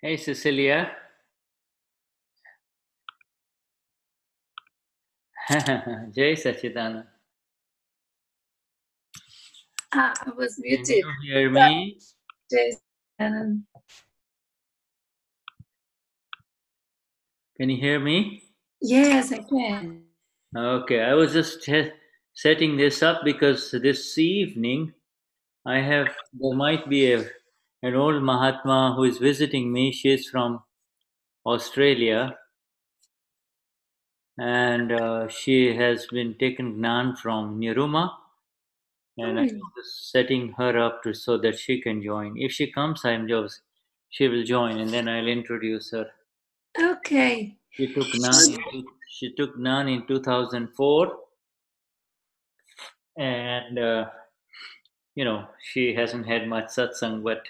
Hey, Cecilia. Jai Sachidanand. I was Can muted. you hear me? Jason. Can you hear me? Yes, I can. Okay, I was just setting this up because this evening there might be an old Mahatma who is visiting me. She's from Australia and she has been taken Gnan from Niruma, and I'm Oh, just setting her up so that she can join. If she comes, she will join and then I'll introduce her. okay. She took Gnan in 2004, and she hasn't had much satsang, but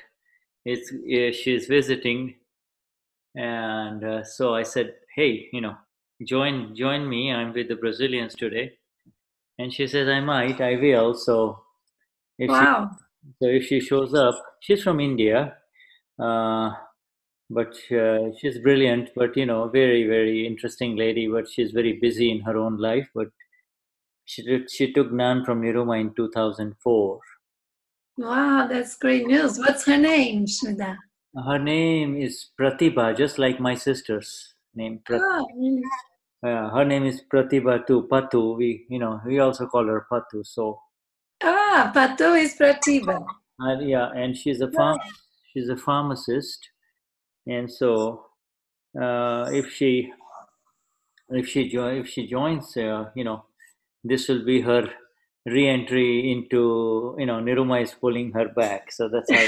she's visiting, and so I said, hey, join me. I'm with the Brazilians today, and she says I will. If she Wow. if she shows up, she's from India. Uh, but she's brilliant, but very very interesting lady, but she's very busy in her own life, but she took Gnan from Niruma in 2004. Wow, that's great news. What's her name, Shuddha? Her name is Pratibha, just like my sister's name. Oh, really? Her name is Pratibha too. Patu. We also call her Patu. So Patu is Pratibha. yeah, and she's a pharmacist, and so if if she joins, this will be her re-entry into Niruma is pulling her back. So that's how.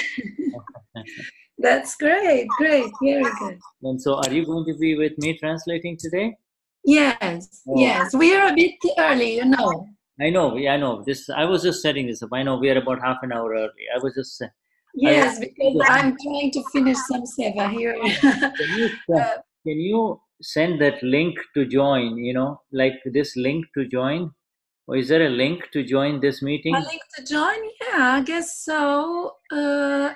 That's great. Great. Very good. And so, are you going to be with me translating today? Yes. Oh, Yes. We are a bit early, you know. I know. Yeah, I know. This. I was just setting this up. I know we are about half an hour early. I was just. I was. Yes, because I'm trying to finish some seva here. Can you can you send that link to join? Like this link to join. Or is there a link to join this A meeting? link to join? Yeah, I guess so.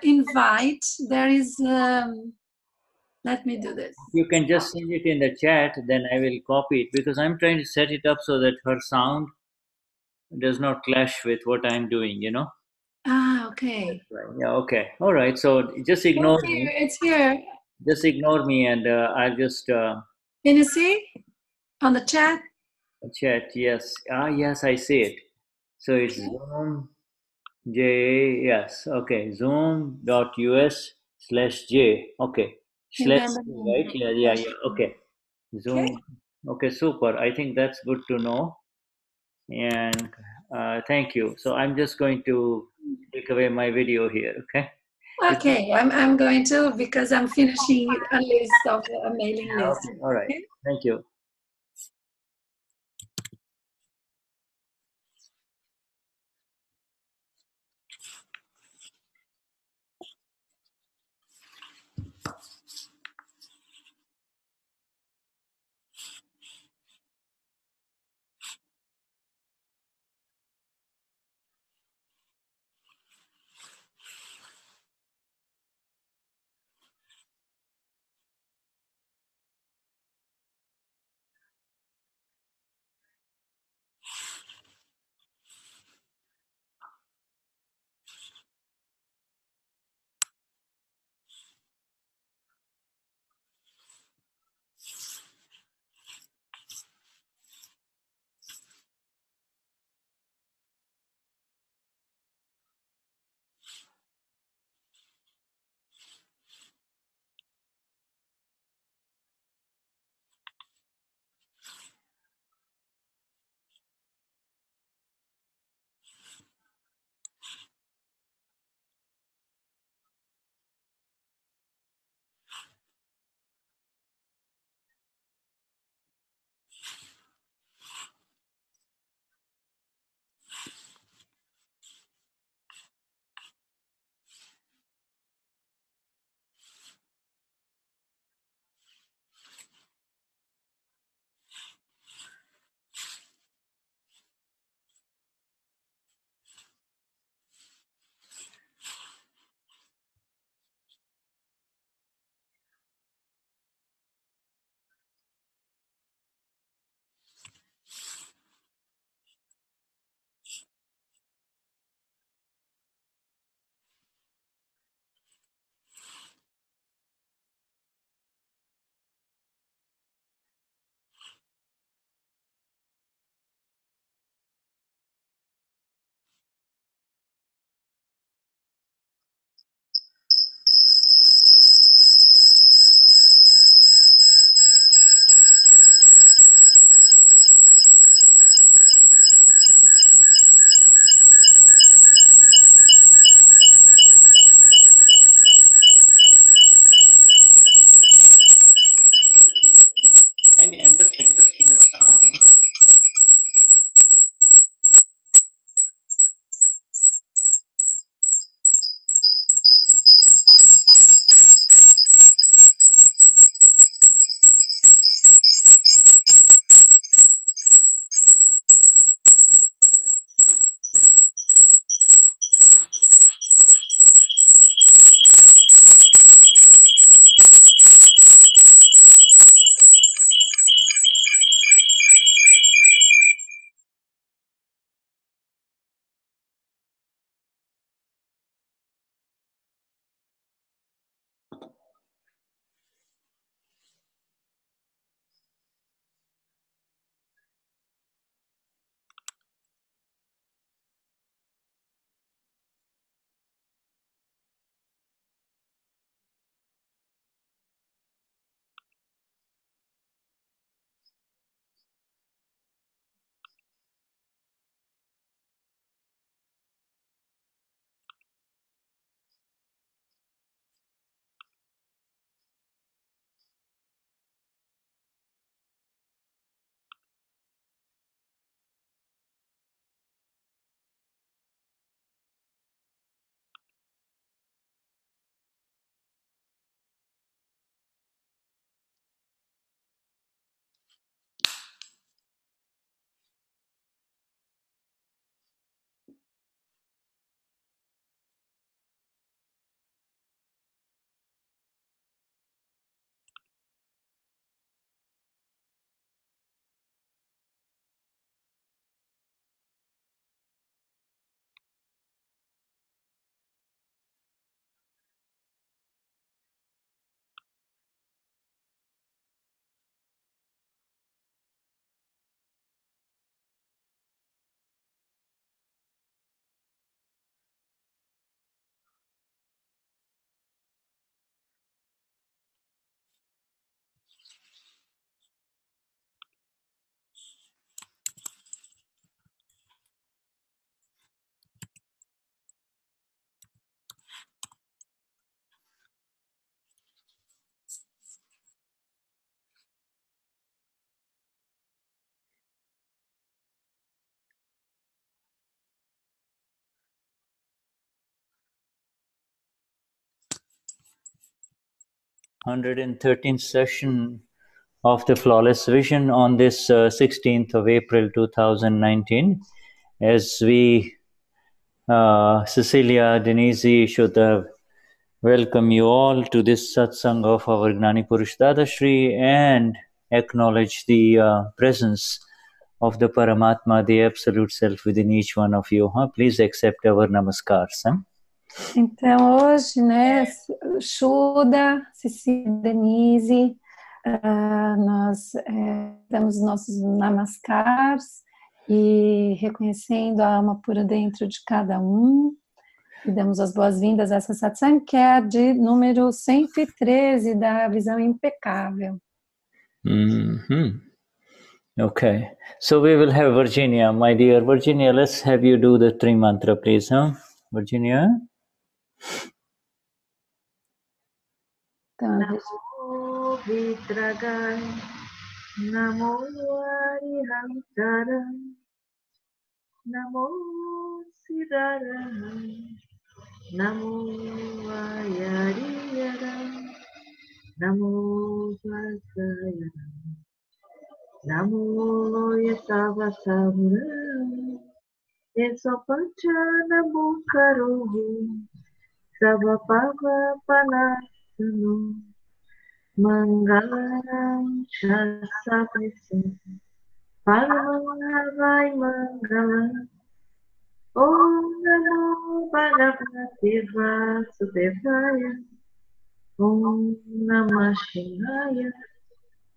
Invite. There is. Let me do this. You can just send it in the chat. Then I will copy it because I'm trying to set it up so that her sound does not clash with what I'm doing. Okay. Right. Yeah. Okay. All right. So just It's ignore here. me. It's here. Just ignore me, and I'll just Can you see on the chat? chat. Yes. Yes, I see it. So it's Zoom J. Yes. Okay. Zoom.us/J. Okay. Slash November J, 9. right? Yeah. Yeah. Yeah. Okay. Okay. Zoom. Okay. Super. I think that's good to know. And thank you. So I'm just going to take away my video here. Okay. Is Okay. I'm going to because I'm finishing a list of a mailing list. okay. All right. Okay. Thank you. 113th session of the Flawless Vision on this 16th of April 2019. As we, Cecilia, Denise, Shuddha, welcome you all to this Satsang of our Gnani Purush Dadashri and acknowledge the presence of the Paramatma, the Absolute Self within each one of you. Please accept our namaskars. Então, hoje, né, Shuddha, Cecilia, Denise, nós damos nossos namaskars e reconhecendo a alma pura dentro de cada um. E damos as boas-vindas a essa satsang, que é a de número 113 da visão impecável. Okay, so we will have Virginia, my dear Virginia. Let's have you do the three mantra, please, Virginia. Namo Vitragai, Namo Arihantara, Namo Siddhara, Namo Ayariyara, Namo Vasaya, Namo Yasavasavara, Esopancha Namo Karohu, Savapava Panasano, Mangalam Shasapesa, Paramahai Mangalam, Om Namo Bhagavate Vasudevaya, Om Namah Shivaya,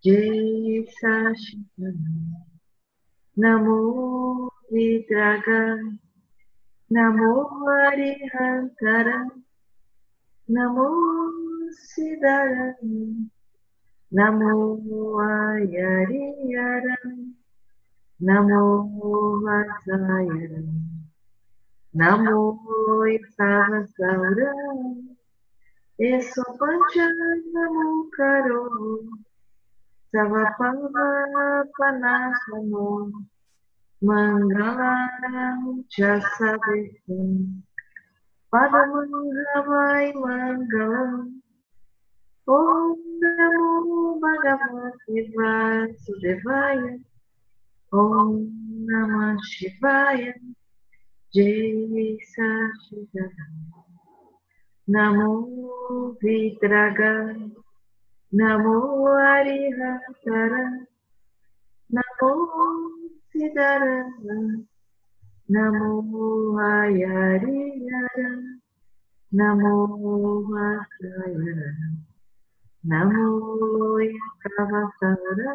Jai Sashitana, Namo Vidraga, Namo Arihantara, Namo Siddhara, Namo Ayariyara, Namo Vasaya, Namo Yasavasavara, Esopancha Namo Karo, Savapava Panasano, Mangalam Chasavesa, Padamangavai Mangalam, Om Namo Bhagavate Vasudevaya, Om Namah Shivaya, Jai Sashidana, Namo Vitraga, Namo Arihantara, Namo Siddhara, Namo Ayariyara, Namo Vasaya, Namo Yasavasavara,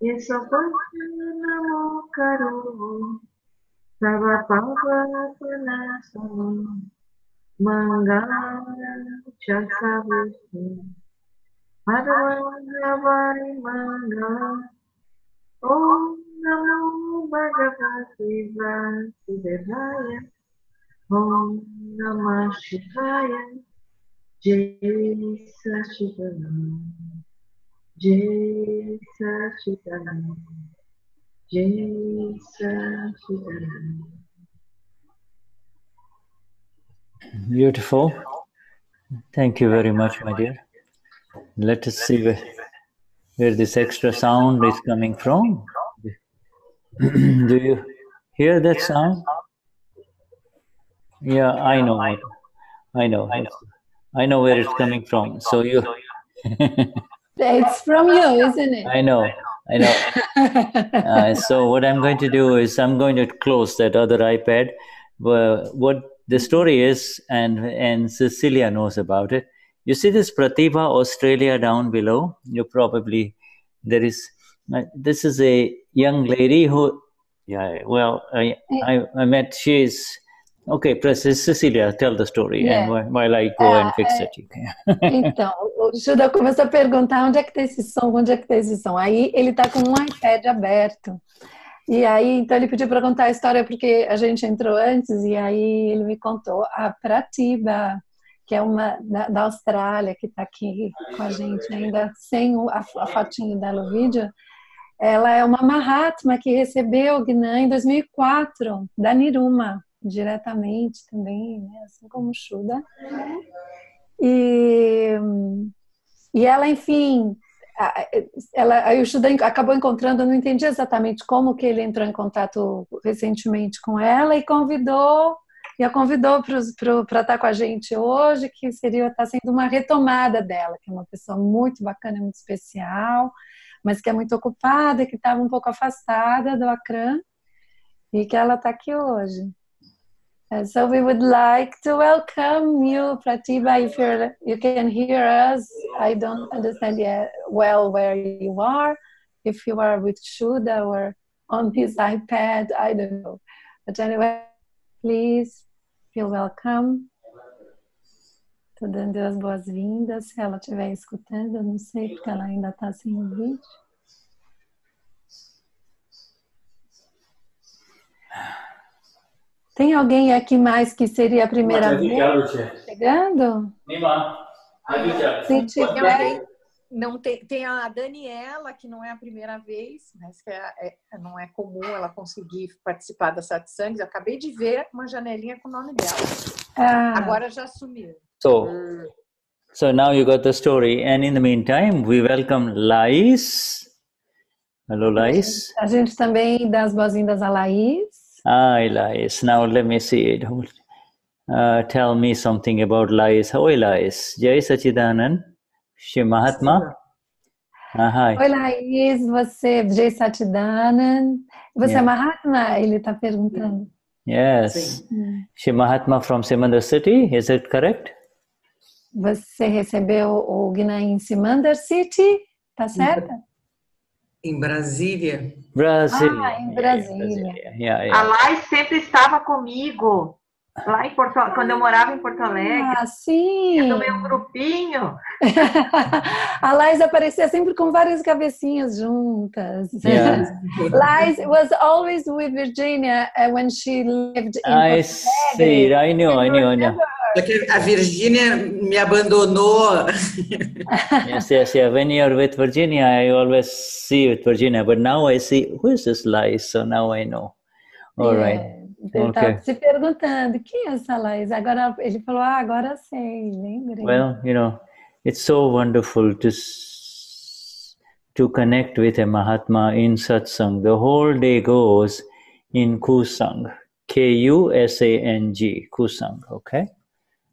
Yesopancha Namo Karo, Savapava Panasano, Mangalam Chasavesa, Padamangavai Mangalam, Om Namo Bhagavate Vasudevaya, Om Namah Shivaya, Jai Sachidana, Jai Sachidana, Jai Sachidana. Beautiful. Thank you very much, my dear. Let us see where this extra sound is coming from. Do you hear that sound? Yeah, I know. I know where it's coming from. So you. It's from you, isn't it? I know. So what I'm going to do is I'm going to close that other iPad. What the story is, and Cecilia knows about it. You see this Pratibha Australia down below? This is a young lady who, I met, she's, okay, Cecilia, tell the story, and while I go and fix it. Então, o Shuddha começou a perguntar onde é que tem esse som, onde é que tem esse som. Aí ele tá com um iPad aberto. E aí, então ele pediu para contar a história porque a gente entrou antes e aí ele me contou a Pratibha, que é uma da Austrália, que está aqui com a gente ainda sem a fotinho dela, o vídeo. Ela é uma Mahatma que recebeu o Gnan em 2004, da Niruma, diretamente também, né? Assim como o Shuddha. E E ela, enfim, aí o Shuddha acabou encontrando, eu não entendi exatamente como que ele entrou em contato recentemente com ela e a convidou para estar com a gente hoje, que está sendo uma retomada dela, que é uma pessoa muito bacana, muito especial, mas que é muito ocupada, que estava um pouco afastada do Akram, e que ela está aqui hoje. So we would like to welcome you, Pratibha, if you can hear us. I don't understand yet well where you are, if you are with Shuddha or on his iPad, I don't know. But anyway, please feel welcome. Estou dando as boas-vindas, se ela estiver escutando, eu não sei porque ela ainda está sem o vídeo. Tem alguém aqui mais que seria a primeira vez chegando? Se tiver... Não tem a Daniela, que não é a primeira vez, mas que não é comum ela conseguir participar da Satsang. Eu acabei de ver uma janelinha com o nome dela. Agora já sumiu. So now you got the story, and in the meantime, we welcome Lais. Hello, Lais. A gente também dá as boas-vindas a Laís. Hi, Lais. Now let me see it. Tell me something about Lais. Oi, Lais. Jai Sachidanand. Shri Mahatma. Hi. Oi, Laís. Você, Jai Sachidanand. Você é Mahatma? Ele está perguntando. Yes. Shri Mahatma from Simandar city. Is it correct? Você recebeu o Gnani em Simandar City? Tá certo? Em Brasília. Brasília. Em Brasília. A Lai sempre estava comigo, lá em Porto Alegre, quando eu morava em Porto Alegre. Sim! Do meu grupinho. A Lais aparecia sempre com várias cabecinhas juntas. Lais was always with Virginia when she lived in Porto Alegre. I see. I know. A Virgínia me abandonou. Yes. When you're with Virginia, I always see with Virginia, but now I see, who is this Lais? So now I know. All right. Ele estava se perguntando, quem é essa Lais? Agora ele falou, agora sei, lembrei. Well, it's so wonderful to connect with a Mahatma in Satsang. The whole day goes in Kusang. Kusang, Kusang, okay?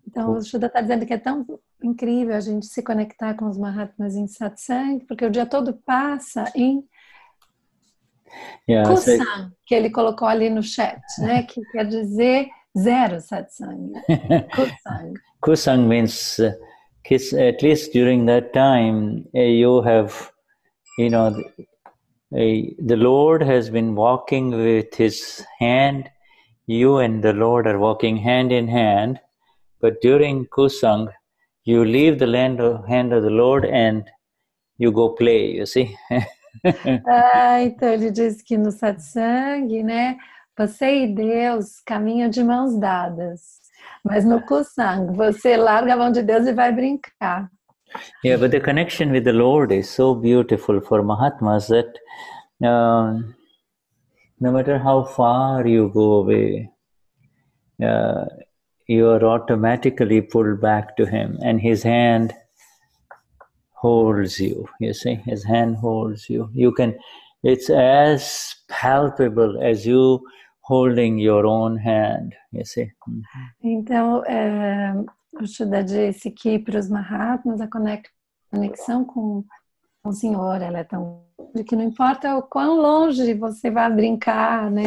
Então, o Shuddha está dizendo que é tão incrível a gente se conectar com os Mahatmas em Satsang, porque o dia todo passa em Kusang, que ele colocou ali no chat, né? Que quer dizer zero Satsang. Kusang. Kusang means, at least during that time, you have, the Lord has been walking with his hand. You and the Lord are walking hand in hand. But during Kusang, you leave the hand of the Lord and you go play, you see. Então ele diz que no Satsang, né, você e Deus caminham de mãos dadas, mas no Kusang você larga a mão de Deus e vai brincar. Yeah, but the connection with the Lord is so beautiful for Mahatmas that no matter how far you go away, you are automatically pulled back to him, and his hand holds you. You see, his hand holds you. It's as palpable as you holding your own hand. You see. Então, o Shuddha disse que para os Mahatmas a conexão com o Senhor, ela é tão grande que não importa o quão longe você vai brincar, né?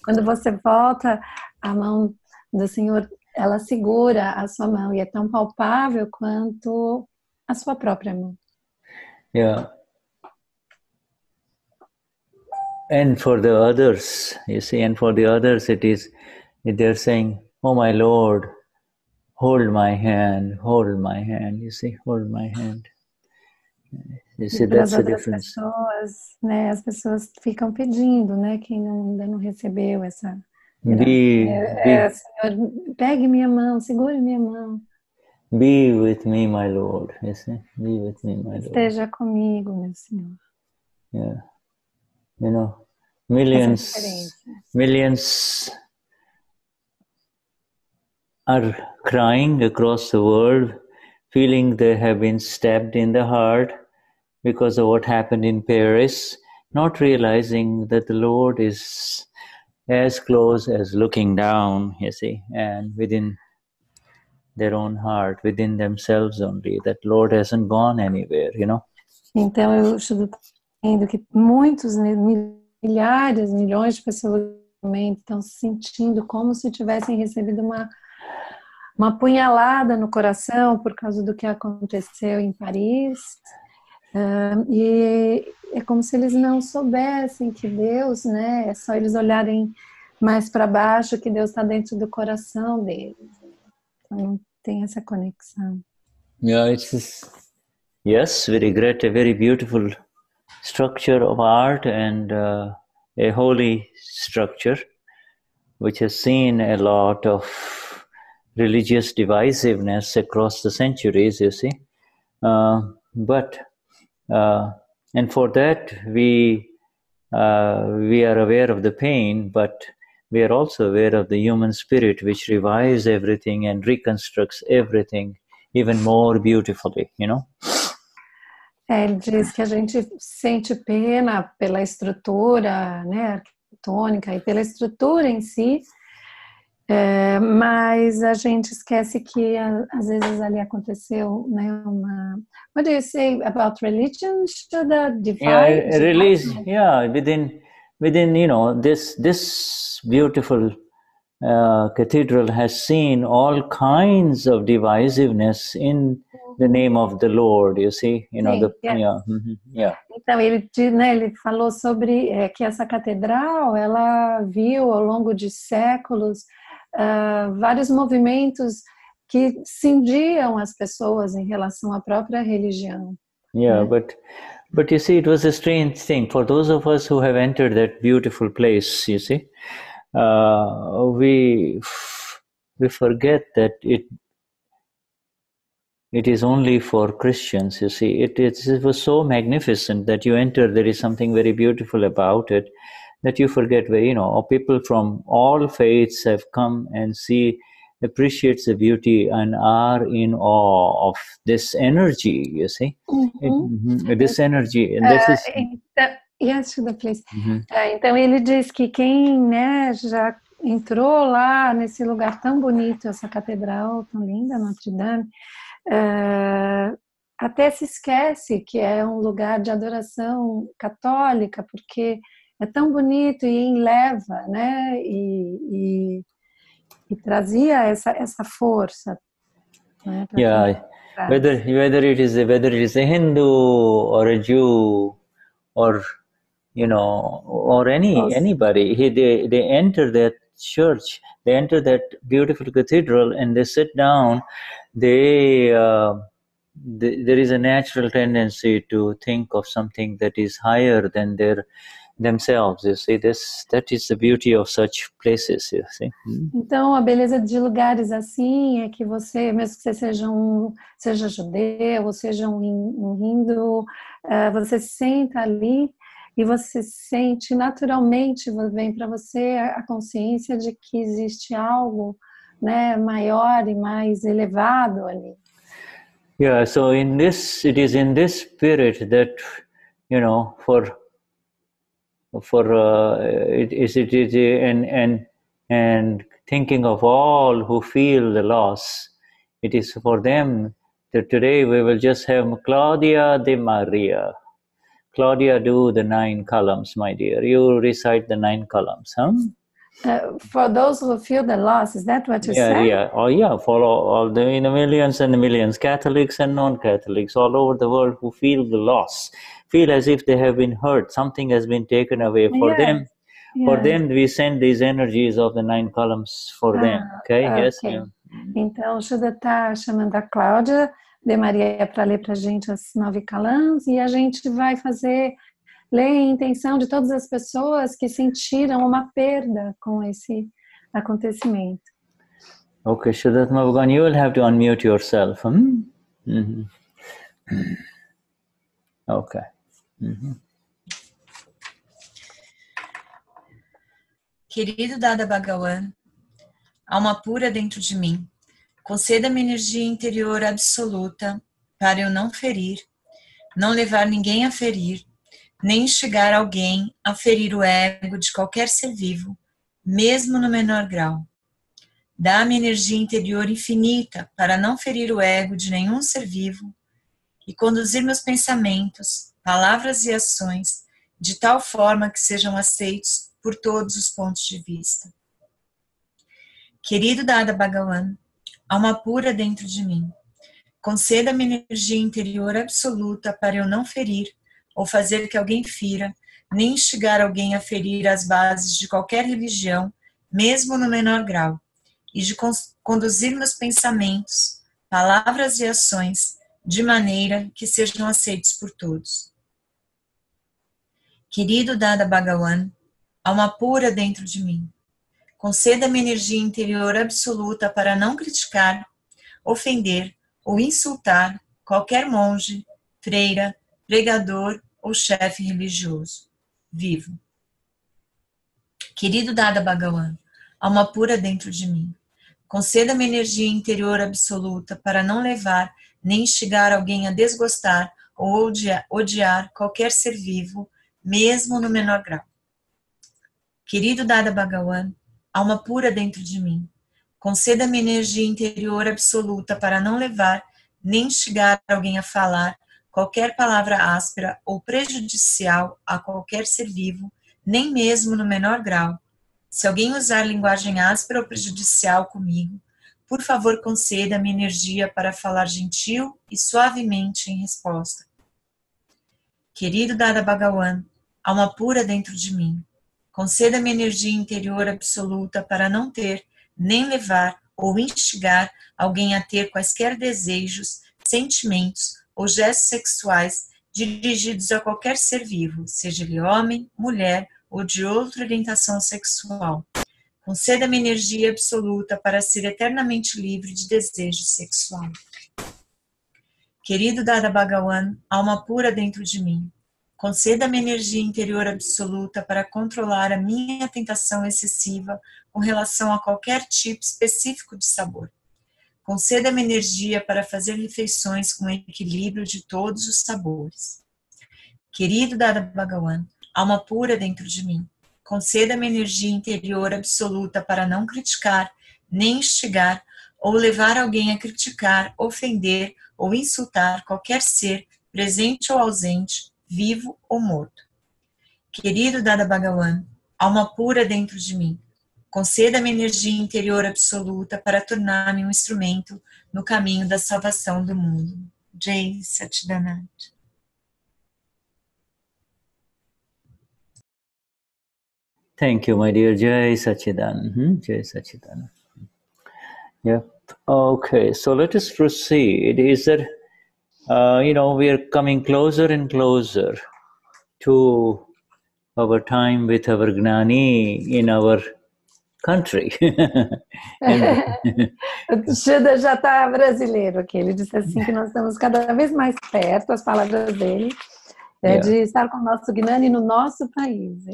Quando você volta, a mão do Senhor, ela segura a sua mão e é tão palpável quanto a sua própria mão. Yeah. And for the others, you see, they're saying, oh my Lord, hold my hand, you see, hold my hand. You see, that's the difference. Pessoas, né, as pessoas ficam pedindo, né, quem ainda não recebeu essa... Senhor, pegue minha mão, segure minha mão. Be with me, my Lord. You see? Be with me, my Lord. Esteja comigo, meu Senhor. Yeah. Millions are crying across the world feeling they have been stabbed in the heart because of what happened in Paris, not realizing that the Lord is as close as looking down, you see, and within their own heart, within themselves only. That Lord hasn't gone anywhere, you know. Então eu estou vendo que muitos, milhares, milhões de pessoas estão se sentindo como se tivessem recebido uma punhalada no coração por causa do que aconteceu em Paris. E é como se eles não soubessem que Deus, né, é só eles olharem mais para baixo, que Deus está dentro do coração deles. Então não tem essa conexão. Yeah, yes, we regret a very beautiful structure of art and a holy structure which has seen a lot of religious divisiveness across the centuries, you see. But and for that we are aware of the pain, but we are also aware of the human spirit which revives everything and reconstructs everything even more beautifully, you know. Ele diz que a gente sente pena pela estrutura, né, arquitetônica e pela estrutura em si, mas a gente esquece que às vezes ali aconteceu, né, what do you say about religion? Shuddha, divide? Within you know, this beautiful cathedral has seen all kinds of divisiveness in the name of the Lord, you see, you know. Então ele falou sobre que essa catedral, ela viu ao longo de séculos vários movimentos que cindiam as pessoas em relação à própria religião. But you see, it was a strange thing for those of us who have entered that beautiful place, you see. We forget that it is only for Christians, you see. It was so magnificent that you enter, there is something very beautiful about it, that you forget where, you know, people from all faiths have come and appreciates the beauty and are in awe of this energy, you see. This energy, and this is... Yes, Shuddha, please. Então ele diz que quem, né, já entrou lá nesse lugar tão bonito, essa catedral tão linda, Notre Dame, até se esquece que é um lugar de adoração católica, porque é tão bonito e enleva, né, e trazia essa força, né, whether it is a Hindu or a Jew or, you know, or anybody, they enter that church, they enter that beautiful cathedral, and they sit down. There is a natural tendency to think of something that is higher than themselves, you see. That is the beauty of such places, you see. Então a beleza de lugares assim é que você, mesmo que você seja judeu ou seja um hindu, você senta ali e você sente naturalmente, vem para você a consciência de que existe algo, né, maior e mais elevado ali. Yeah, so it is in this spirit that, you know, and thinking of all who feel the loss, it is for them that today we will just have Claudia de Maria. Claudia, do the 9 columns, my dear. You recite the 9 columns, huh? For those who feel the loss, is that what you said? Yeah. Oh, yeah. For all the millions and the millions, Catholics and non-Catholics all over the world who feel the loss, feel as if they have been hurt, something has been taken away. For them, we send these energies of the 9 columns for them. Okay? Yes. Yeah. Então, o Shuddha está chamando a Cláudia de Maria para ler para a gente as 9 calãs, e a gente vai ler em intenção de todas as pessoas que sentiram uma perda com esse acontecimento. Okay, Vishuddhatma Bhagavan, you will have to unmute yourself. Okay. Querido Dada Bhagavan, alma pura dentro de mim, Conceda-me energia interior absoluta para eu não ferir, não levar ninguém a ferir, nem instigar alguém a ferir o ego de qualquer ser vivo, mesmo no menor grau. Dá-me energia interior infinita para não ferir o ego de nenhum ser vivo e conduzir meus pensamentos, palavras e ações de tal forma que sejam aceitos por todos os pontos de vista. Querido Dada Bhagavan, alma pura dentro de mim, conceda-me energia interior absoluta para eu não ferir ou fazer que alguém fira, nem instigar alguém a ferir as bases de qualquer religião, mesmo no menor grau, e de conduzir meus pensamentos, palavras e ações de maneira que sejam aceitos por todos. Querido Dada Bhagavan, alma pura dentro de mim, conceda-me energia interior absoluta para não criticar, ofender ou insultar qualquer monge, freira, pregador ou chefe religioso vivo. Querido Dada Bhagavan, alma pura dentro de mim, conceda-me energia interior absoluta para não levar nem instigar alguém a desgostar ou odiar qualquer ser vivo, mesmo no menor grau. Querido Dada Bhagavan, alma pura dentro de mim, conceda-me energia interior absoluta para não levar nem instigar alguém a falar qualquer palavra áspera ou prejudicial a qualquer ser vivo, nem mesmo no menor grau. Se alguém usar linguagem áspera ou prejudicial comigo, por favor conceda-me energia para falar gentil e suavemente em resposta. Querido Dada Bhagavan, alma pura dentro de mim, conceda-me energia interior absoluta para não ter, nem levar ou instigar alguém a ter quaisquer desejos, sentimentos ou gestos sexuais dirigidos a qualquer ser vivo, seja ele homem, mulher ou de outra orientação sexual. Conceda-me energia absoluta para ser eternamente livre de desejo sexual. Querido Dada Bhagavan, alma pura dentro de mim, conceda-me energia interior absoluta para controlar a minha tentação excessiva com relação a qualquer tipo específico de sabor. Conceda-me energia para fazer refeições com equilíbrio de todos os sabores. Querido Dada Bhagavan, alma pura dentro de mim, conceda-me energia interior absoluta para não criticar, nem instigar ou levar alguém a criticar, ofender ou insultar qualquer ser, presente ou ausente, vivo ou morto. Querido Dada Bhagavan, alma pura dentro de mim, conceda-me energia interior absoluta para tornar-me um instrumento no caminho da salvação do mundo. Jai Satchidanand. Thank you, my dear Jai Sachidan. Jai Sachidan. Yeah. Okay, so let us proceed. Is there, we are coming closer and closer to our time with our Gnani in our country. O Shuddha já está brasileiro aqui. Ele disse assim que nós estamos cada vez mais perto, as palavras dele, de estar com o nosso Gnani no nosso país.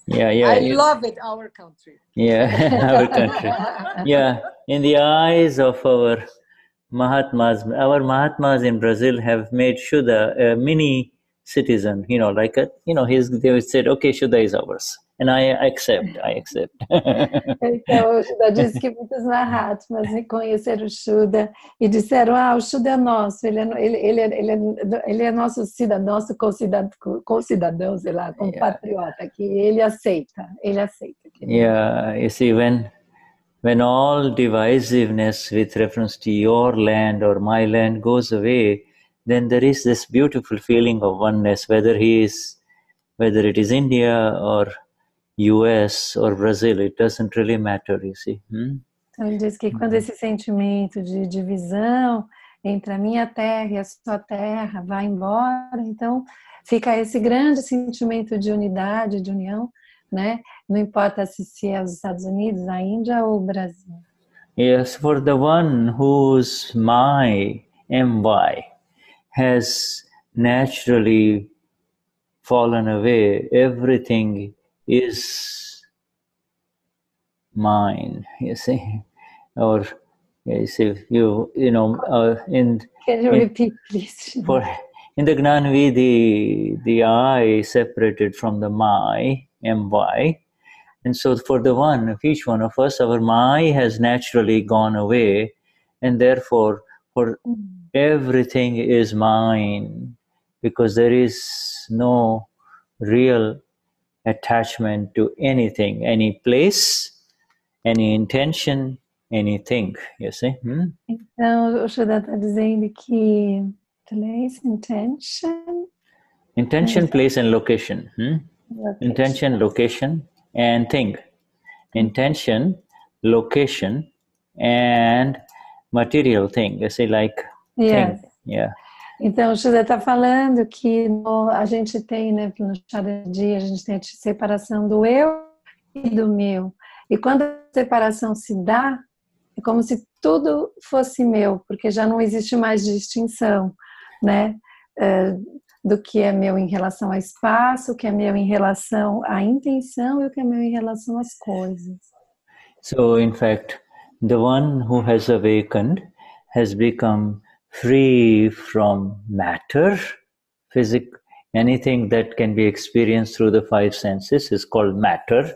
I love it, our country. Yeah, our country. Yeah, in the eyes of our Mahatmas in Brazil have made Shuddha a mini citizen, they would say, okay, Shuddha is ours. And I accept. Então, o Shuddha disse que muitos Mahatmas reconheceram o Shuddha e disseram, o Shuddha é nosso, ele é nosso cidadão, nosso concidadão, sei lá, compatriota, que ele aceita. Yeah, you see, when all divisiveness with reference to your land or my land goes away, then there is this beautiful feeling of oneness, whether it is India or US or Brazil, it doesn't really matter, you see. Então ele diz que quando esse sentimento de divisão entre a minha terra e a sua terra vai embora, então fica esse grande sentimento de unidade, de união, né? Não importa se é os Estados Unidos, a Índia ou o Brasil. Yes, for the one whose my has naturally fallen away, everything is mine, you see, or Yes, if you know, Can you repeat, please? In the Gnan Vidhi, the I is separated from the my, my. And so for each one of us, our my has naturally gone away. And therefore, for everything is mine, because there is no real attachment to anything, any place, any intention, anything. You see? Então, o Shuddha está dizendo que place, intention. Intention, place, and location. Location. Intention, location, and thing. Intention, location, and material thing. You see, like thing. Yeah. Então, o Shuddha está falando que a gente tem, né, no Sharadi, a gente tem a separação do eu e do meu. E quando a separação se dá, é como se tudo fosse meu, porque já não existe mais distinção, né, do que é meu em relação ao espaço, o que é meu em relação à intenção e o que é meu em relação às coisas. So, in fact, the one who has awakened has become free from matter, physics, anything that can be experienced through the five senses is called matter.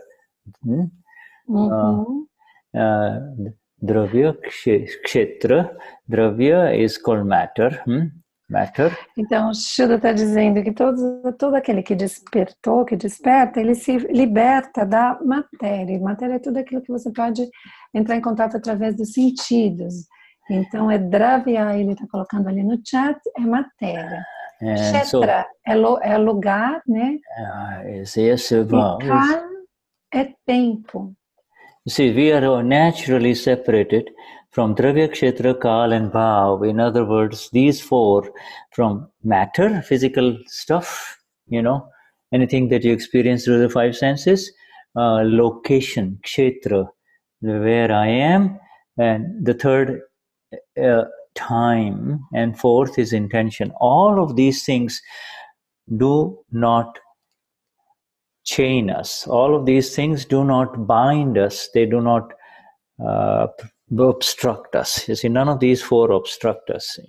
Dravya, kshetra, dravya is called matter. Matter. Então, o Shuddha está dizendo que todo aquele que despertou, que desperta, ele se liberta da matéria. Matéria é tudo aquilo que você pode entrar em contato através dos sentidos. Então, é dravya, ele está colocando ali no chat, é matéria. Kshetra é lugar, né? E kala é tempo. You see, we are naturally separated from Dravya, Kshetra, Kal, and Bhav. In other words, these four from matter, physical stuff, you know, anything that you experience through the five senses, location, Kshetra, where I am, and the third, time, and fourth is intention. All of these things do not chain us. All of these things do not bind us. They do not obstruct us. You see, none of these four obstruct us.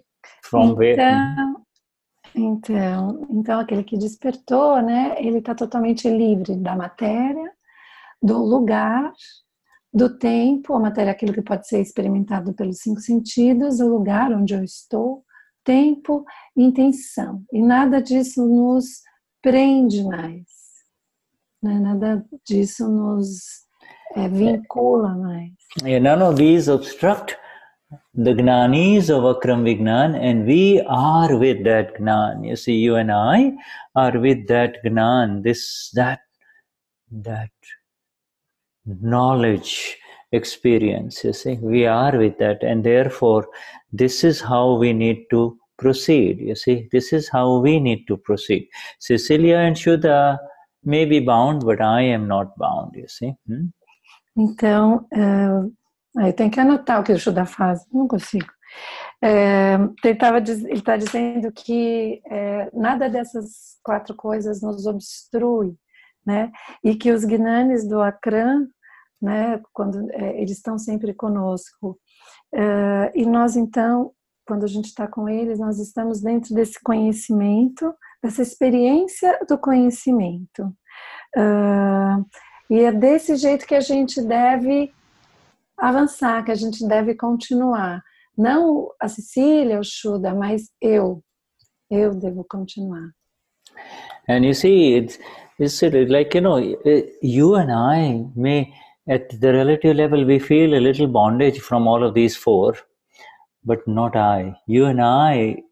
Então, aquele que despertou, né, ele está totalmente livre da matéria, do lugar, do tempo. A matéria é aquilo que pode ser experimentado pelos cinco sentidos, o lugar onde eu estou, tempo e intenção. E nada disso nos prende mais. Nada disso nos vincula mais. Yeah, none of these obstruct the Gnanis of Akram Vignan, and we are with that Gnan. You see, you and I are with that Gnan, that knowledge experience. You see, we are with that, and therefore, this is how we need to proceed. You see, this is how we need to proceed. Cecilia and Shuddha may be bound, but I am not bound, you see. Então, eu tenho que anotar o que o Shuddha faz, não consigo. Ele está dizendo que nada dessas quatro coisas nos obstrui, né? E que os Gnanis do Akram, né, quando eles estão sempre conosco. E nós, então, quando a gente está com eles, nós estamos dentro desse conhecimento, dessa experiência do conhecimento. E é desse jeito que a gente deve avançar, que a gente deve continuar. Não a Cecília, o Shuddha, mas eu devo continuar. And you see, it's like, you know, you and I may, at the relative level, we feel a little bondage from all of these four, but not I. You and I,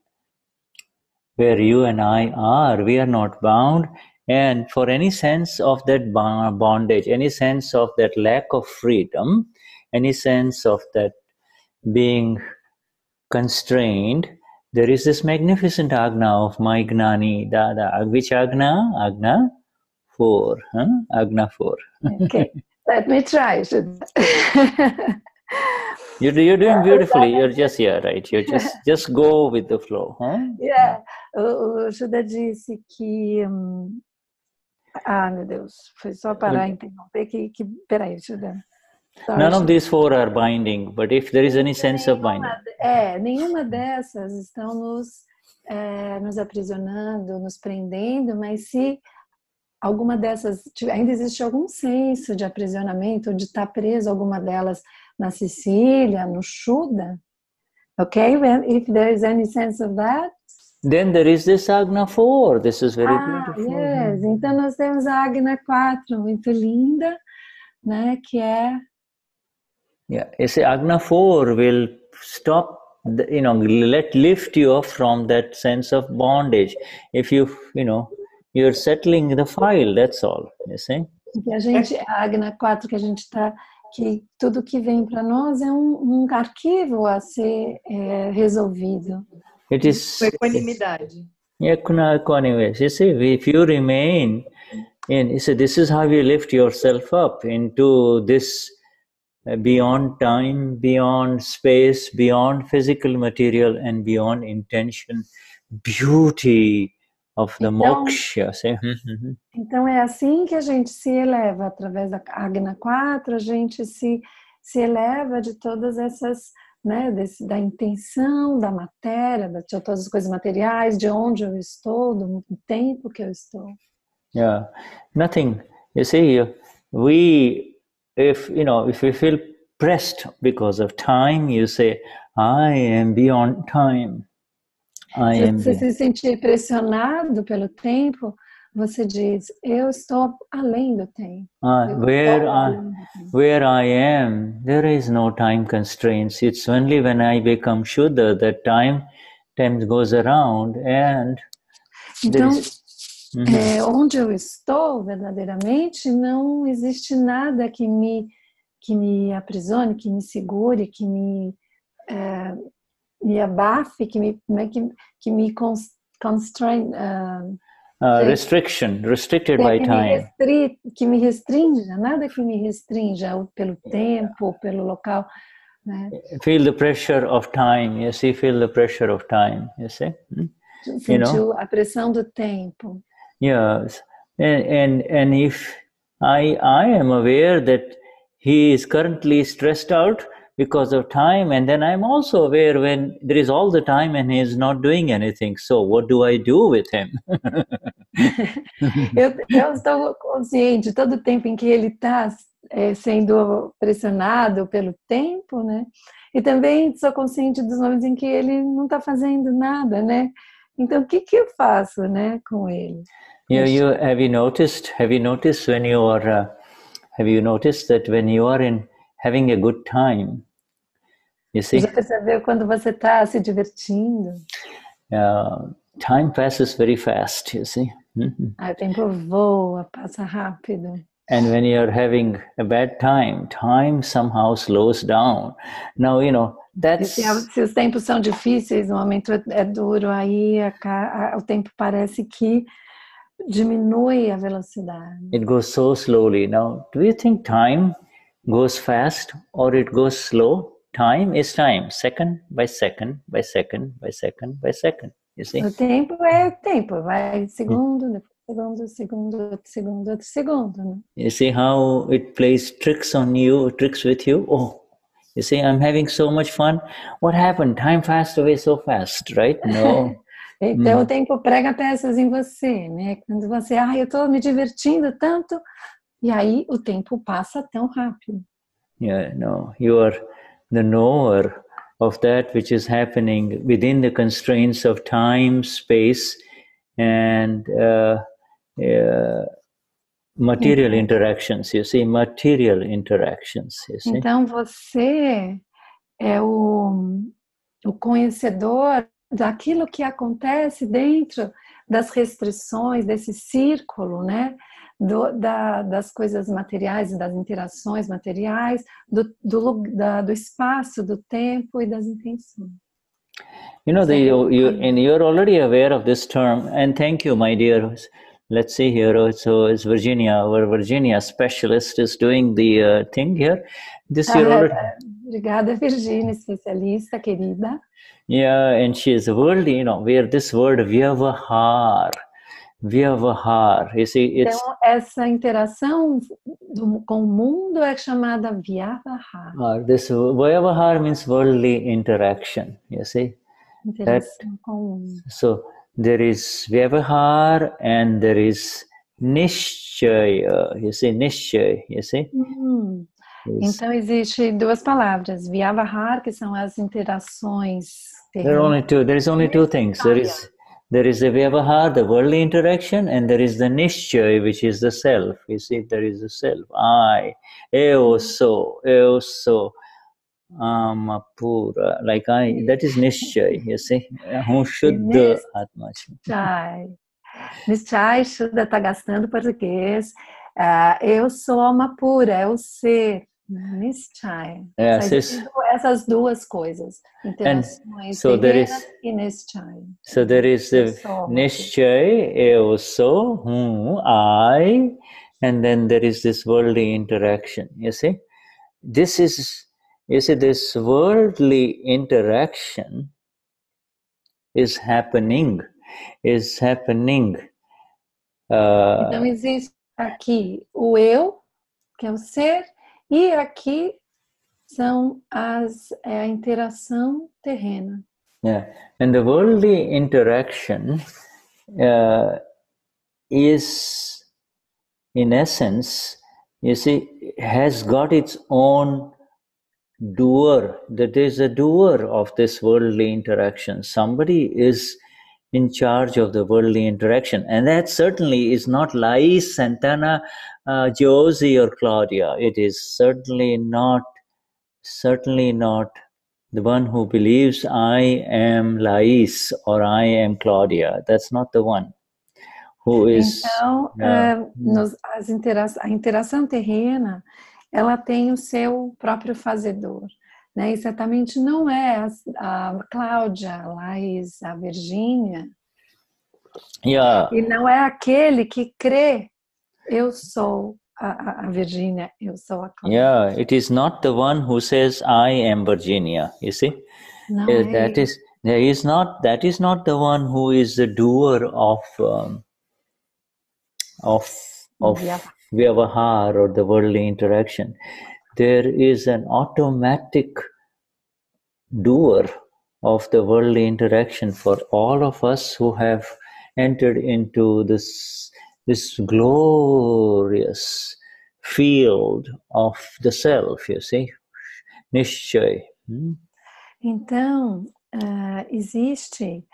where you and I are, we are not bound. And for any sense of that bondage, any sense of that lack of freedom, any sense of that being constrained, there is this magnificent Agna of my Gnani Dada. Which Agna? Agna 4. Agna 4. Okay, let me try. You're doing beautifully. You're just here, right? You just go with the flow. Yeah. O Shuddha disse que... meu Deus, foi só parar e interromper que peraí, Shuddha. None of these four are binding, but if there is any sense of binding. Nenhuma dessas estão nos aprisionando, nos prendendo, mas se alguma dessas, ainda existe algum senso de aprisionamento, de estar preso alguma delas na Cecília, no Shuddha, okay? If there is any sense of that, then there is this Agna 4. This is very beautiful. Yes. Então nós temos a Agna 4, muito linda, né? Que é... Yeah, you see, Agna 4 will stop, lift you off from that sense of bondage. If you're settling the file, that's all, you see. A Agna 4 que a gente está, que tudo que vem para nós é um arquivo a ser resolvido. It is equanimidade. Equanimity. You see, if you remain this is how you lift yourself up into this beyond time, beyond space, beyond physical material, and beyond intention, beauty of the moksha. Então é assim que a gente se eleva, através da Agna 4, a gente se eleva de todas essas, né, da intenção, da matéria, de todas as coisas materiais, de onde eu estou, do tempo que eu estou. Yeah, nothing. You see, if we feel pressed because of time, you say, I am beyond time. Se você se sentir pressionado pelo tempo, você diz, eu estou além do tempo. Where I am, there is no time constraints. It's only when I become Shuddha that time goes around and então, onde eu estou verdadeiramente, não existe nada que me aprisione, que me segure, que me abafe, que me constrain. Restricted by time. Que me restrinja, nada que me restrinja pelo tempo, pelo local. Né? Feel the pressure of time, you see, feel the pressure of time, you see. Sentiu a pressão do tempo. Yes, and if I am aware that he is currently stressed out because of time, and then I'm also aware when there is all the time and he is not doing anything. So what do I do with him? eu estou consciente todo o tempo em que ele está sendo pressionado pelo tempo, né? E também sou consciente dos momentos em que ele não está fazendo nada, né? Então, o que eu faço, né, com ele? Have you noticed when you are have you noticed that when you are having a good time, you see? Já percebeu quando você está se divertindo? Time passes very fast, you see. O tempo voa, passa rápido. And when you are having a bad time, time somehow slows down. Now, that's... Se os tempos são difíceis, o momento é duro, aí o tempo parece que diminui a velocidade. It goes so slowly. Now, do you think time goes fast or it goes slow? Time is time, second by second, by second, by second, by second. You see? O tempo é tempo, vai segundo, depois segundo, outro segundo. Né? You see how it plays tricks with you? Oh, you see, I'm having so much fun. What happened? Time passed away so fast, right? No. Então o tempo prega peças em você, né? Quando você, eu estou me divertindo tanto, e aí o tempo passa tão rápido. Yeah, no, you are the knower of that which is happening within the constraints of time, space, and material interactions. You see, material interactions. You see? Então você é o conhecedor daquilo que acontece dentro das restrições desse círculo, né? Das coisas materiais e das interações materiais, do espaço, do tempo e das intenções. You're already aware of this term, and thank you, my dear. Let's see here. So it's Virginia, our Virginia specialist is doing the thing here. Obrigada, Virginia, especialista, querida. Yeah, and she is worldly, where this word Vyavahaar. Vyavahaar. You see, it's... Então, essa interação com o mundo é chamada Vyavahaar. This Vyavahaar means worldly interaction, you see. Interação com o mundo. So, there is Vyavahaar and there is Nischaya. You see, Nischaya, you see. Então, existe duas palavras. Vyavahaar, que são as interações terrenas. There is only two things. There is the Vyavahaar, the worldly interaction, and there is the Nischaya, which is the self. You see, there is the self. I, eu sou, Pura, like I, that is Nischaya, you see. Shuddhatma. Nischaya, Shuddha está gastando português. Eu sou alma pura, é o ser. Nischaya. Essas duas coisas. Interações terrenas e Nischaya. So there is the Nischaya, eu sou, I, and then there is this worldly interaction, you see. This worldly interaction is happening. Então existe aqui o eu, que é o ser, e aqui são a interação terrena. Yeah, and the worldly interaction is, in essence, you see, has got its own doer. That is a doer of this worldly interaction. Somebody is in charge of the worldly interaction, and that certainly is not Lais, Santana, Josie, or Claudia. It is certainly not the one who believes I am Lais or I am Claudia. That's not the one who is. Então, a interação terrena, ela tem o seu próprio fazedor, né? E certamente não é a Cláudia, a Laís, a Virgínia. Yeah. E não é aquele que crê, eu sou a Virgínia, eu sou a Cláudia. Yeah, it is not the one who says I am Virginia, you see. Não That is not the one who is the doer of Vyavahaar or the worldly interaction. There is an automatic doer of the worldly interaction for all of us who have entered into this glorious field of the self, you see. Nischaya. Então, existe,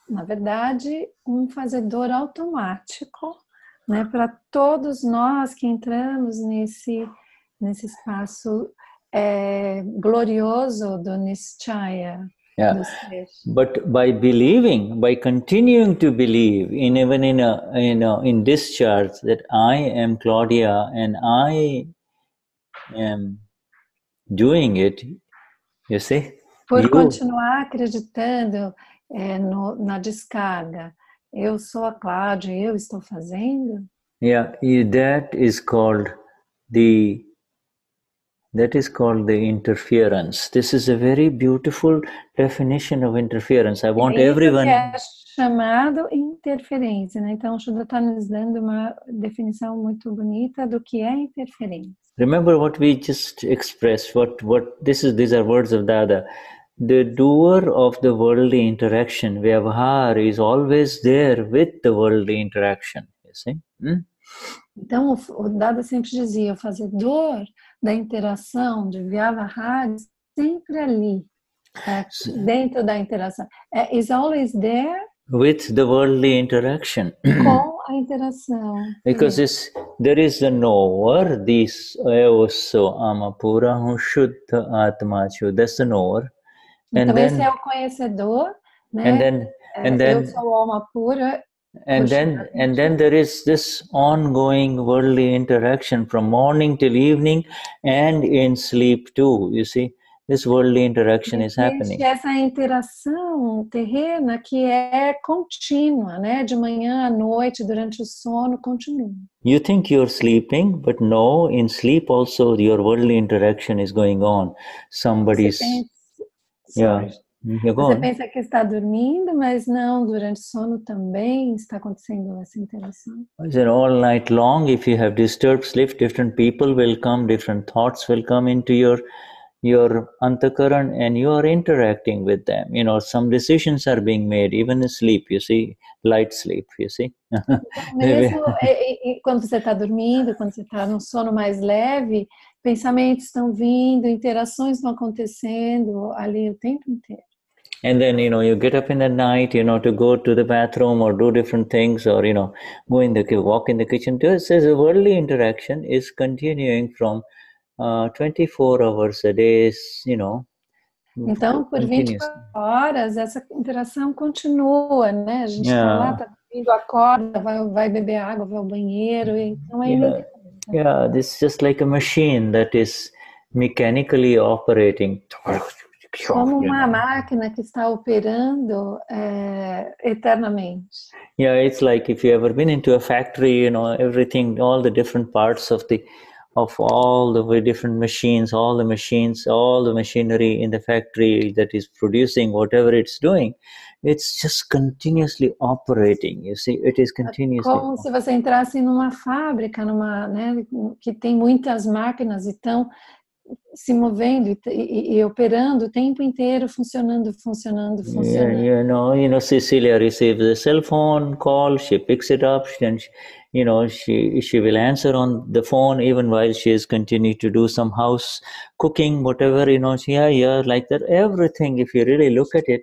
na verdade, um fazedor automático, né, para todos nós que entramos nesse espaço glorioso do Nischaya. Yeah. But by continuing to believe, even in discharge, that I am Claudia and I am doing it, you see. Por continuar acreditando na descarga, eu sou a Cláudia, eu estou fazendo. Yeah, that is called the interference. This is a very beautiful definition of interference. I want everyone. É chamado interferência, né? Então, o Shuddha está nos dando uma definição muito bonita do que é interferência. Remember what we just expressed. These are words of Dada. The doer of the worldly interaction, Vyavahaar, is always there with the worldly interaction. You see? Então, o Dada sempre dizia, o fazedor da interação de Vyavahaar sempre ali, dentro da interação. Is always there with the worldly interaction. Com a interação. Because there is the knower, this also Amapura Vishuddhatma. That's the knower. Então esse é o conhecedor, né? Eu sou alma pura. And then there is this ongoing worldly interaction from morning till evening and in sleep too. You see, this worldly interaction is happening. Essa interação terrena que é contínua, né? De manhã à noite, durante o sono, continua. You think you're sleeping, but no, in sleep also your worldly interaction is going on. Somebody's... Você pensa que está dormindo, mas não, durante o sono também está acontecendo essa interação. All night long, if you have disturbed sleep, different people will come, different thoughts will come into your antakaran, and you are interacting with them. Some decisions are being made, even in sleep, you see, light sleep, you see. Então, mesmo quando você está dormindo, quando você está num sono mais leve, pensamentos estão vindo, interações estão acontecendo ali o tempo inteiro. And then, you get up in the night, to go to the bathroom or do different things, or, walk in the kitchen. This is a worldly interaction is continuing from 24 hours a day, Então, por 24 horas, essa interação continua, né? A gente está lá, está dormindo, acorda, vai beber água, vai ao banheiro, então é ininterrupta. Yeah, this is just like a machine that is mechanically operating. Como uma máquina que está operando eternamente. Yeah, it's like if you ever been into a factory, everything, all the different parts of all the different machines, all the machinery in the factory that is producing whatever it's doing, it's just continuously operating. You see, it is continuously. Como se você entrasse numa fábrica, né, que tem muitas máquinas e estão se movendo e operando o tempo inteiro, funcionando. Yeah, Cecilia receives a cell phone call, she picks it up, and she will answer on the phone even while she is continuing to do some house cooking, whatever, like that. Everything, if you really look at it,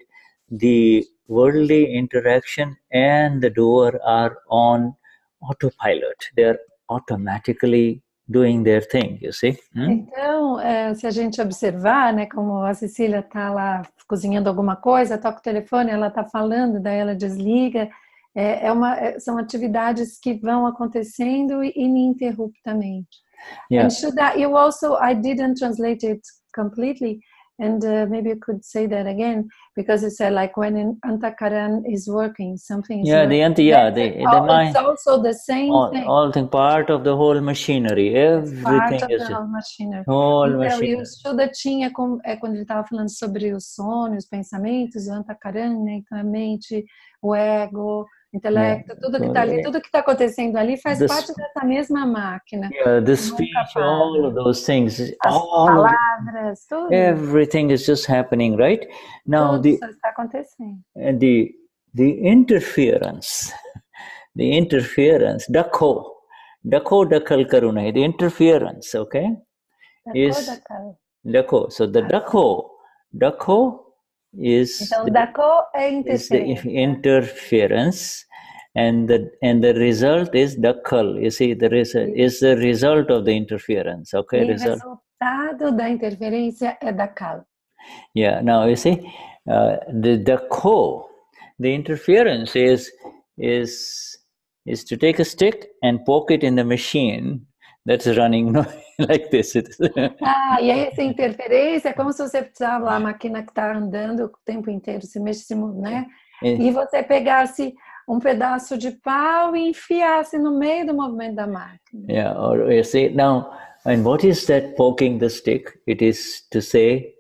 the worldly interaction and the doer are on autopilot. They are automatically doing their thing, you see. Então, se a gente observar, né, como a Cecília está lá cozinhando alguma coisa, toca o telefone, ela está falando, daí ela desliga, são atividades que vão acontecendo ininterruptamente. Yeah. And Shuddha, I didn't translate it completely, and maybe you could say that again, because you said like when an antakaran is working, something is working. It's also the same thing. All thing, part of the whole machinery, everything part of is the whole machinery. Machinery. E o Shuddha tinha, quando ele estava falando sobre o sono, os pensamentos, o antakaran, né? Então a mente, o ego, o intelecto, tudo que está ali, tudo que está acontecendo ali faz parte dessa mesma máquina. Yeah, the speech, all of those things, as palavras, tudo. Everything is just happening, right? Now tudo está acontecendo. The interference, dakho dakhal karuna, the interference, okay, is dakho. So the dakho is então, dakho é interference, and the result is dakhal. You see, is the result of the interference, okay? O resultado da interferência é dakhal. Yeah. Now you see, the interference is to take a stick and poke it in the machine that's running like this. E aí essa interferência é como se você precisava lá, a máquina que está andando o tempo inteiro, se mexe, né? E você pegasse um pedaço de pau e enfiasse no meio do movimento da máquina. Yeah, or you see, now, and what is that poking the stick? It is to say,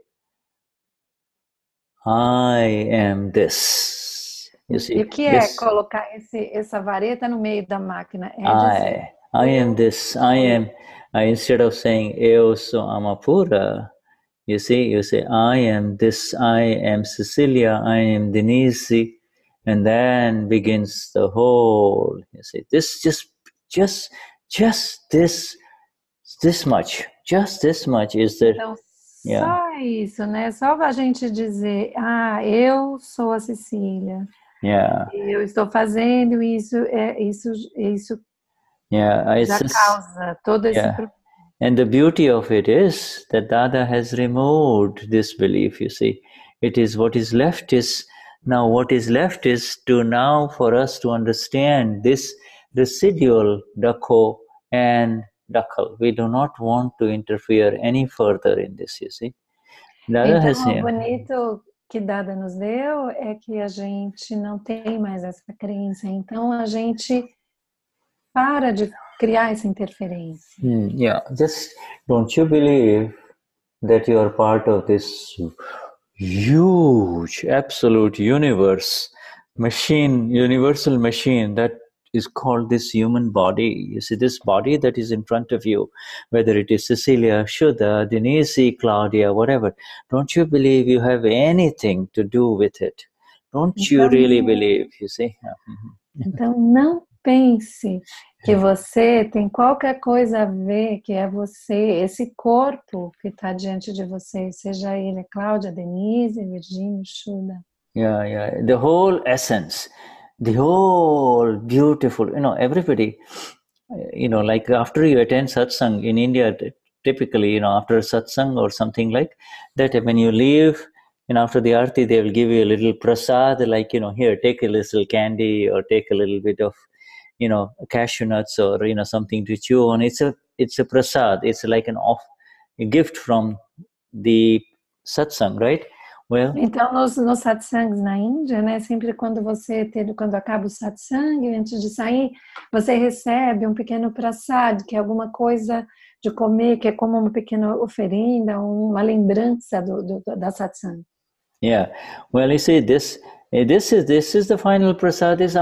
I am this. You see, e o que é colocar essa vareta no meio da máquina? É I am this. Instead of saying eu sou Amapura, you say I am this. I am Cecilia. I am Denise, and then begins the whole. You see, this just this much. Just this much is the. Então, só isso, né? Só a gente dizer, eu sou a Cecília. Yeah. Eu estou fazendo isso, isso já causa todo esse problema. And the beauty of it is that Dada has removed this belief, you see. It is what is left is for us to understand this residual dakho and dakhal. We do not want to interfere any further in this, you see. Dada então, o bonito que Dada nos deu é que a gente não tem mais essa crença. Então, a gente para de criar essa interferência. Yeah, just don't you believe that you are part of this huge, absolute universe, machine, universal machine that is called this human body. You see, this body that is in front of you, whether it is Cecilia, Shuddha, Denise, Claudia, whatever, don't you believe you have anything to do with it? Don't you really believe, you see? Então, não pense que você tem qualquer coisa a ver, que é você, esse corpo que está diante de você, seja ele Cláudia, Denise, Virginia, Shuddha. Yeah, yeah. The whole essence, the whole beautiful, everybody, like after you attend satsang in India, typically, after satsang or something like that, when you leave, and after the arti, they will give you a little prasad, like, here, take a little candy or take a little bit of, cashew nuts or, something to chew on. It's a prasad. It's like a gift from the satsang, right? Well, então, nos satsangs na Índia, né, sempre quando acaba o satsang, antes de sair, você recebe um pequeno prasad, que é alguma coisa de comer, que é como uma pequena oferenda, uma lembrança da satsang. Yeah, well, you see, this is the final prasad. Is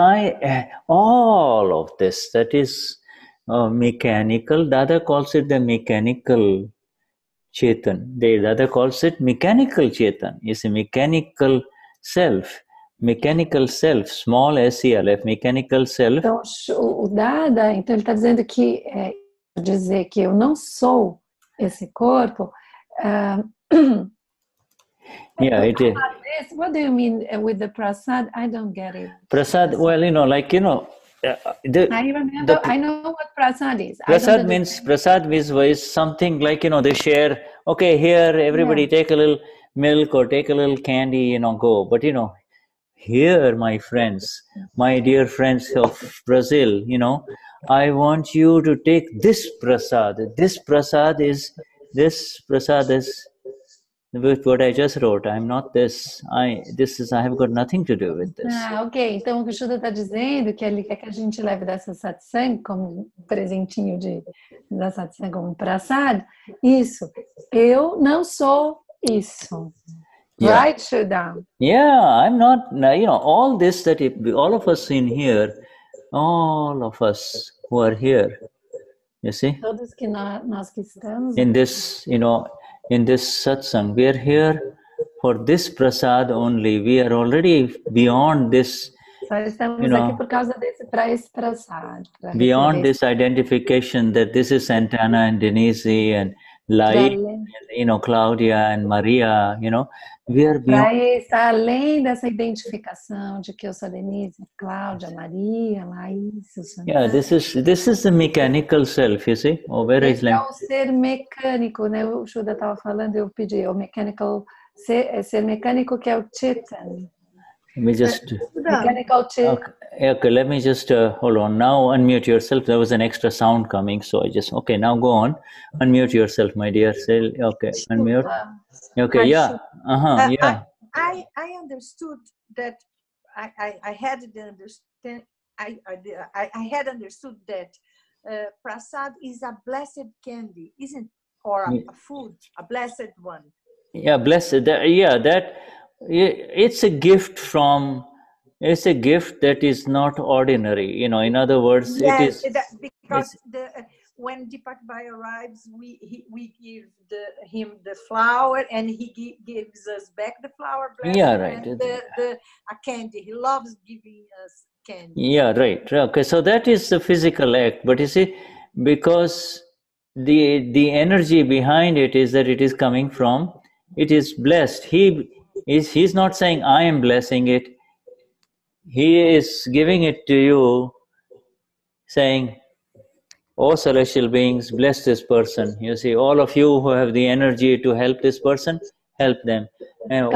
all of this that is mechanical. Dada calls it the mechanical Chetan. Dada calls it mechanical Chetan. It's a mechanical self, small SELF, mechanical self. Então, o Dada, então ele está dizendo que dizer que eu não sou esse corpo. Yeah, it is. What do you mean with the prasad? I don't get it. Prasad, well, like, I know what prasad is. Prasad means something like, they share, okay, here, everybody take a little milk or take a little candy, go. But, here, my friends, my dear friends of Brazil, I want you to take this prasad. This prasad is with what I just wrote. I'm not this. I have got nothing to do with this. Ok. Então o que o Shuddha está dizendo que ele quer que a gente leve dessa satsang como um presentinho da satsang como prasad. Isso. Eu não sou isso. Yeah. Right, Shuddha? Yeah, I'm not. All this that all of us in here, all of us who are here, you see. Todos que nós que estamos. In this, in this satsang, we are here for this prasad only. We are already beyond this. Só estamos aqui por causa para esse prasad. Beyond this identification that this is Santana and Denise and Lai, and, Claudia and Maria, we are beyond. Para estar além dessa identificação de que eu sou Denise, Cláudia, Maria, Laís, yeah, this is the mechanical self, you see. É o ser mecânico, né? O Shuddha estava falando, eu pedi o mechanical, ser mecânico que é o Chetan. Let me just mechanical Chetan. Okay, let me just hold on. Now unmute yourself. There was an extra sound coming, so I just now go on. Unmute yourself, my dear. Okay, unmute. Okay, yeah. Yeah. I understood that I had understood that prasad is a blessed candy, isn't, or a food, a blessed one. Yeah, blessed. It's a gift from. It's a gift that is not ordinary. In other words, yes, it is because when Deepak Bhai arrives, we give him the flower, and he gives us back the flower. Yeah, right. And a candy. He loves giving us candy. Yeah, right. Okay, so that is the physical act. But you see, because the energy behind it is that it is coming from, it is blessed. He's not saying I am blessing it. He is giving it to you, saying, "Oh, celestial beings, bless this person." You see, all of you who have the energy to help this person, help them. And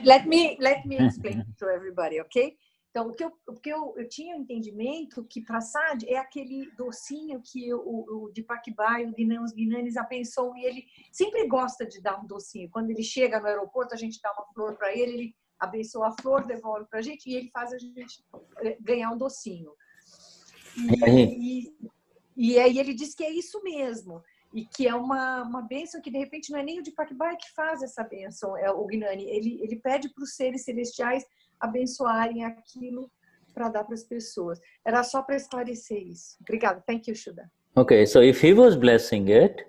let me explain to everybody, okay? Então, o que eu tinha um entendimento que prasad é aquele docinho que o Deepak Bhai, os Gnanis abençoam, e ele sempre gosta de dar um docinho. Quando ele chega no aeroporto, a gente dá uma flor para ele abençoa a flor, devolve para a gente, e ele faz a gente ganhar um docinho. E aí ele diz que é isso mesmo. e que é uma bênção que de repente não é nem o Deepak Bhai que faz essa bênção, é o Gnani. Ele pede para os seres celestiais abençoarem aquilo para dar para as pessoas. Era só para esclarecer isso. Obrigada. Thank you, Shuddha. Okay, so if he was blessing it,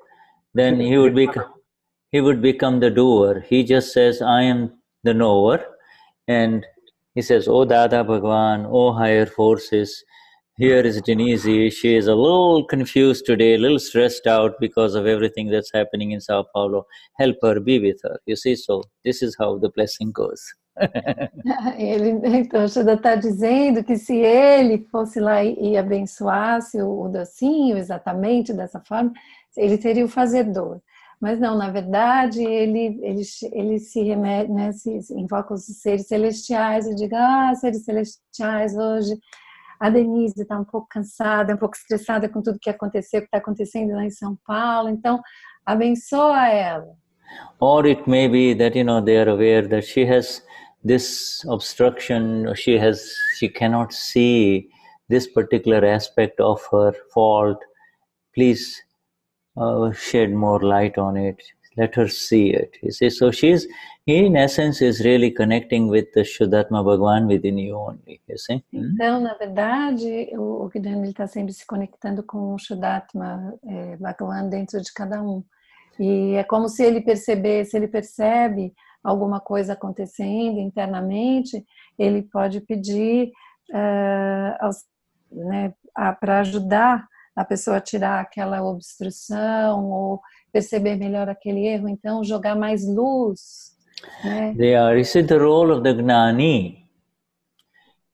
then he would become the doer. He just says, I am the knower. And he says, oh Dada Bhagwan, oh higher forces, here is Denise. She is a little confused today, a little stressed out because of everything that's happening in Sao Paulo. Help her, be with her. You see, so this is how the blessing goes. Então, o Shuddha está dizendo que se ele fosse lá e abençoasse o docinho exatamente dessa forma, ele seria o fazedor. Mas não, na verdade, ele se remete, né, se invoca os seres celestiais e diga, seres celestiais, hoje a Denise está um pouco cansada, um pouco estressada com tudo que aconteceu, que está acontecendo lá em São Paulo, então abençoa ela. Or it may be that, they are aware that she has this obstruction, she cannot see this particular aspect of her fault. Please shed more light on it. Let her see it. You see, so he in essence is really connecting with the Shuddhatma Bhagwan within you only. You see? Então, na verdade, o Gnani está sempre se conectando com o Shuddhatma Bhagwan dentro de cada um. E é como se ele percebe alguma coisa acontecendo internamente, ele pode pedir para ajudar a pessoa a tirar aquela obstrução ou perceber melhor aquele erro, então jogar mais luz. Né? You see, the role of the Gnani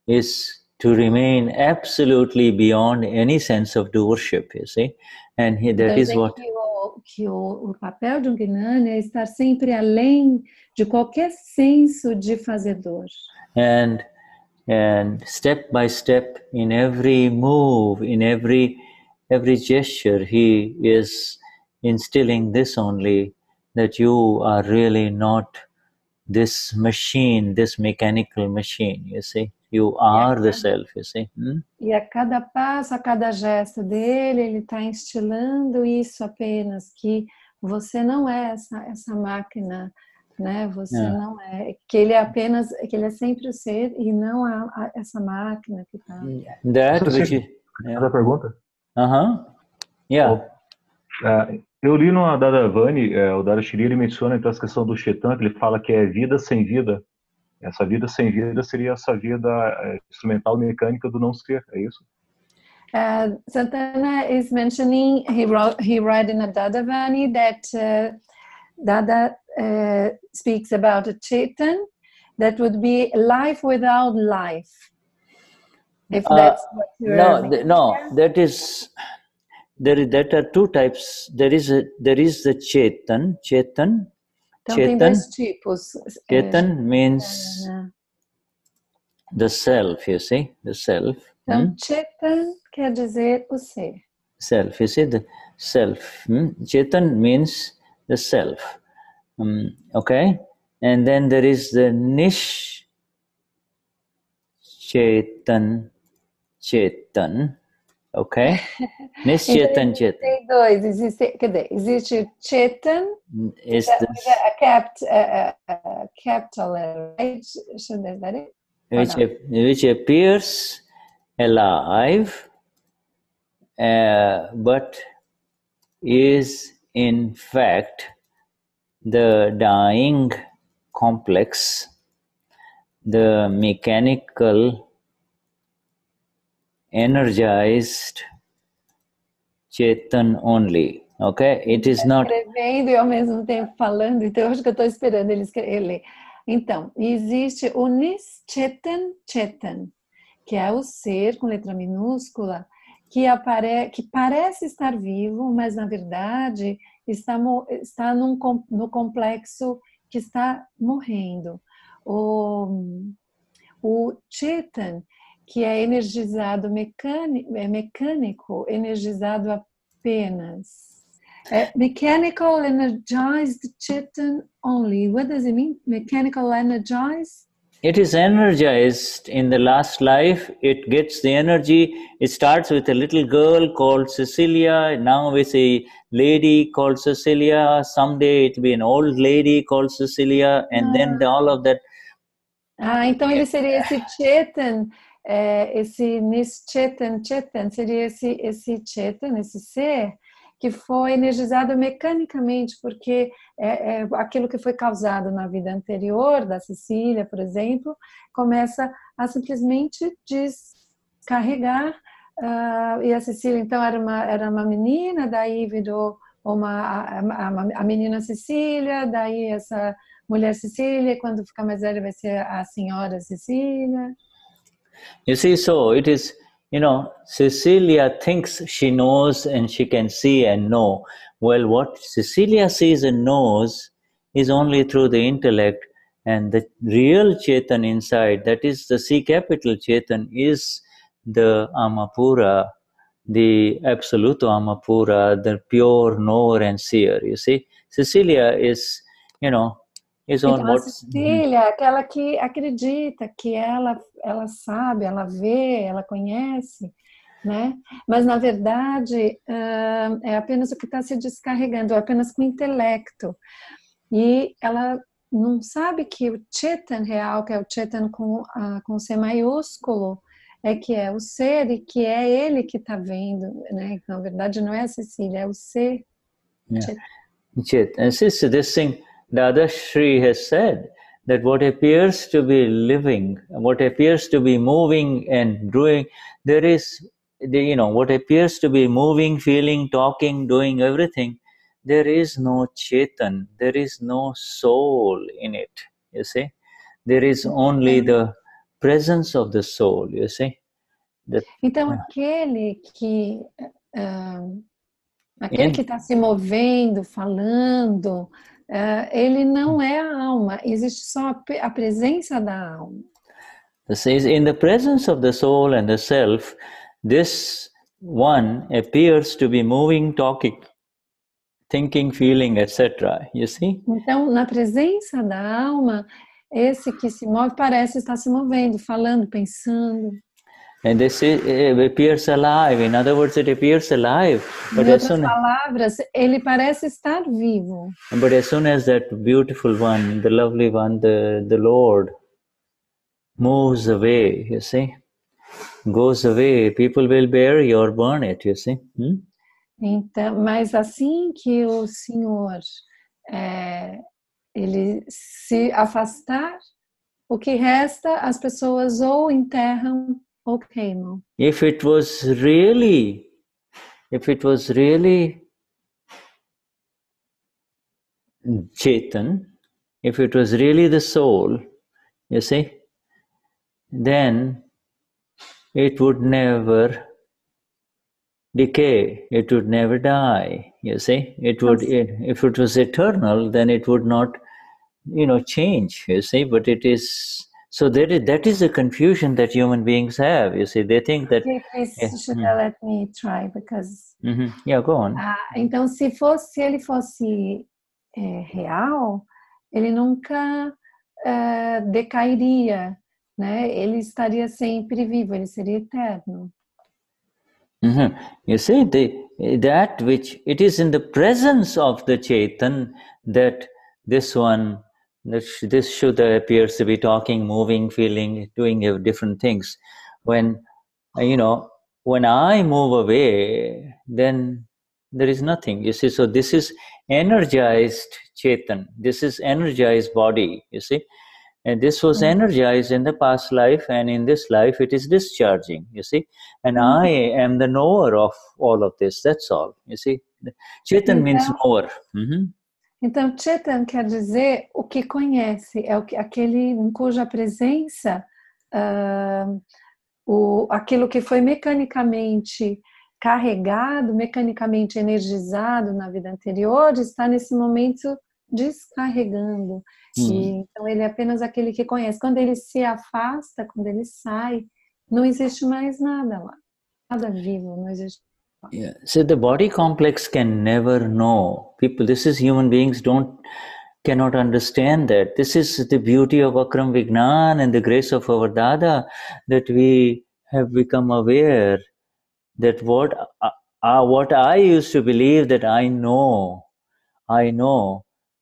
is to remain absolutely beyond any sense of doership, you see, and that is what... Que o papel de um Gnani é estar sempre além de qualquer senso de fazedor. And step by step, in every move, in every gesture, he is instilling this only, that you are really not this machine, this mechanical machine, you see. You are the self, you see. E a cada passo, a cada gesto dele, ele está instilando isso apenas, que você não é essa máquina, né? Você não é, que ele é sempre o ser e não essa máquina que está. Essa pergunta? Yeah. Eu li no Dadavani, o Dadashri, ele menciona então essa questão do Chetan, que ele fala que é vida sem vida. Essa vida sem vida seria essa vida instrumental mecânica do não ser, é isso? Santana is mentioning, he read in a Dadavani that Dada speaks about a Chetan that would be life without life. If that's what you're that is... There are two types. There is the Chetan. Então tem dois tipos. Chetan means the self, you see, the self. Então Chetan quer dizer o ser. Self, you see, the self. Chetan means the self. Okay, and then there is the Chetan. Ok? Nischaya Chetan. Tem dois, existe Chetan, a capital letter, right? Which appears alive, but is in fact the dying complex, the mechanical energized Chetan only, okay? It is not... Escrevendo e ao mesmo tempo falando, então acho que eu estou esperando ele ler. Então, existe o Nischaya Chetan, que é o ser com letra minúscula, que parece estar vivo, mas na verdade está no complexo que está morrendo. O Chetan, que é energizado mecânico, energizado apenas. Mechanical energized Chetan only. What does it mean? Mechanical energized? it is energized in the last life. It gets the energy. It starts with a little girl called Cecilia. Now with a lady called Cecilia. Someday it will be an old lady called Cecilia. And then all of that. Então ele seria esse Chetan, esse Chetan seria esse Chetan, esse ser que foi energizado mecanicamente, porque aquilo que foi causado na vida anterior, da Cecília, por exemplo, começa a simplesmente descarregar, e a Cecília, então, era uma menina, daí virou a menina Cecília, daí essa mulher Cecília, quando ficar mais velha vai ser a senhora Cecília. You see, so it is, Cecilia thinks she knows and she can see and know. Well, what Cecilia sees and knows is only through the intellect, and the real Chetan inside, that is the C capital Chetan, is the Amapura, the Absoluto Amapura, the pure knower and seer. You see, Cecilia is, Então, a Cecília é aquela que acredita, que ela sabe, ela vê, ela conhece, né? Mas, na verdade, é apenas o que está se descarregando, é apenas com o intelecto. E ela não sabe que o Chetan real, que é o Chetan com C maiúsculo, que é o ser e que é ele que está vendo, né? Na verdade, não é a Cecília, é o ser. Yeah. Chetan. Sister, this thing Dadashri has said, that what appears to be living, what appears to be moving and doing, there is, what appears to be moving, feeling, talking, doing everything, there is no Chetan, there is no soul in it, you see. There is only the presence of the soul, you see. Então, aquele que está se movendo, falando, ele não é a alma, existe só a presença da alma. In the presence of the soul and the self, this one appears to be moving, talking, thinking, feeling, etc. You see? Então, na presença da alma, esse que se move parece estar se movendo, falando, pensando. And this appears alive. In other words, it appears alive. But em outras palavras, ele parece estar vivo. But as soon as that beautiful one, the lovely one, the Lord, moves away, you see, goes away, people will bury or burn it, you see. Então, mas assim que o Senhor ele se afastar, o que resta, as pessoas ou enterram ou queimam. If it was really Chetan, if it was really the soul, you see, then it would never decay, it would never die, you see. If it was eternal, then it would not, change, you see, but it is. So that is the confusion that human beings have. You see, they think that. Let me try because. Yeah, go on. Então, se ele fosse real, ele nunca decairia, né? Ele estaria sempre vivo, ele seria eterno. You see, that which it is in the presence of the Chetan that this one. This Shuddha appears to be talking, moving, feeling, doing different things. When I move away, then there is nothing. You see, so this is energized Chetan. This is energized body, you see. And this was energized in the past life, and in this life it is discharging, you see. And I am the knower of all of this, that's all, you see. Chetan means knower. Então, Chetan quer dizer o que conhece, aquele em cuja presença, aquilo que foi mecanicamente carregado, mecanicamente energizado na vida anterior, está nesse momento descarregando. E, então, ele é apenas aquele que conhece. Quando ele se afasta, quando ele sai, não existe mais nada lá. Nada vivo, não existe. Yeah. So the body complex can never know. Human beings don't cannot understand that. This is the beauty of Akram Vignan and the grace of our Dada, that we have become aware that what I used to believe that I know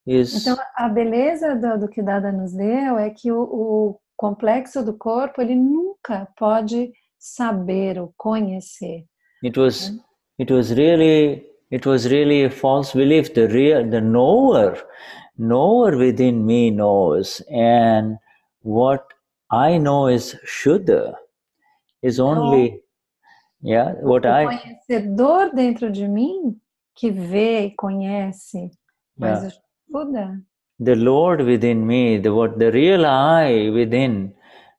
is... Então, a beleza do que Dada nos deu é que o complexo do corpo, ele nunca pode saber ou conhecer. It was really a false belief. The knower within me knows, and what I know is Shuddha, is only what o conhecedor dentro de mim que vê e conhece, mas o Shuddha, the Lord within me, the real I within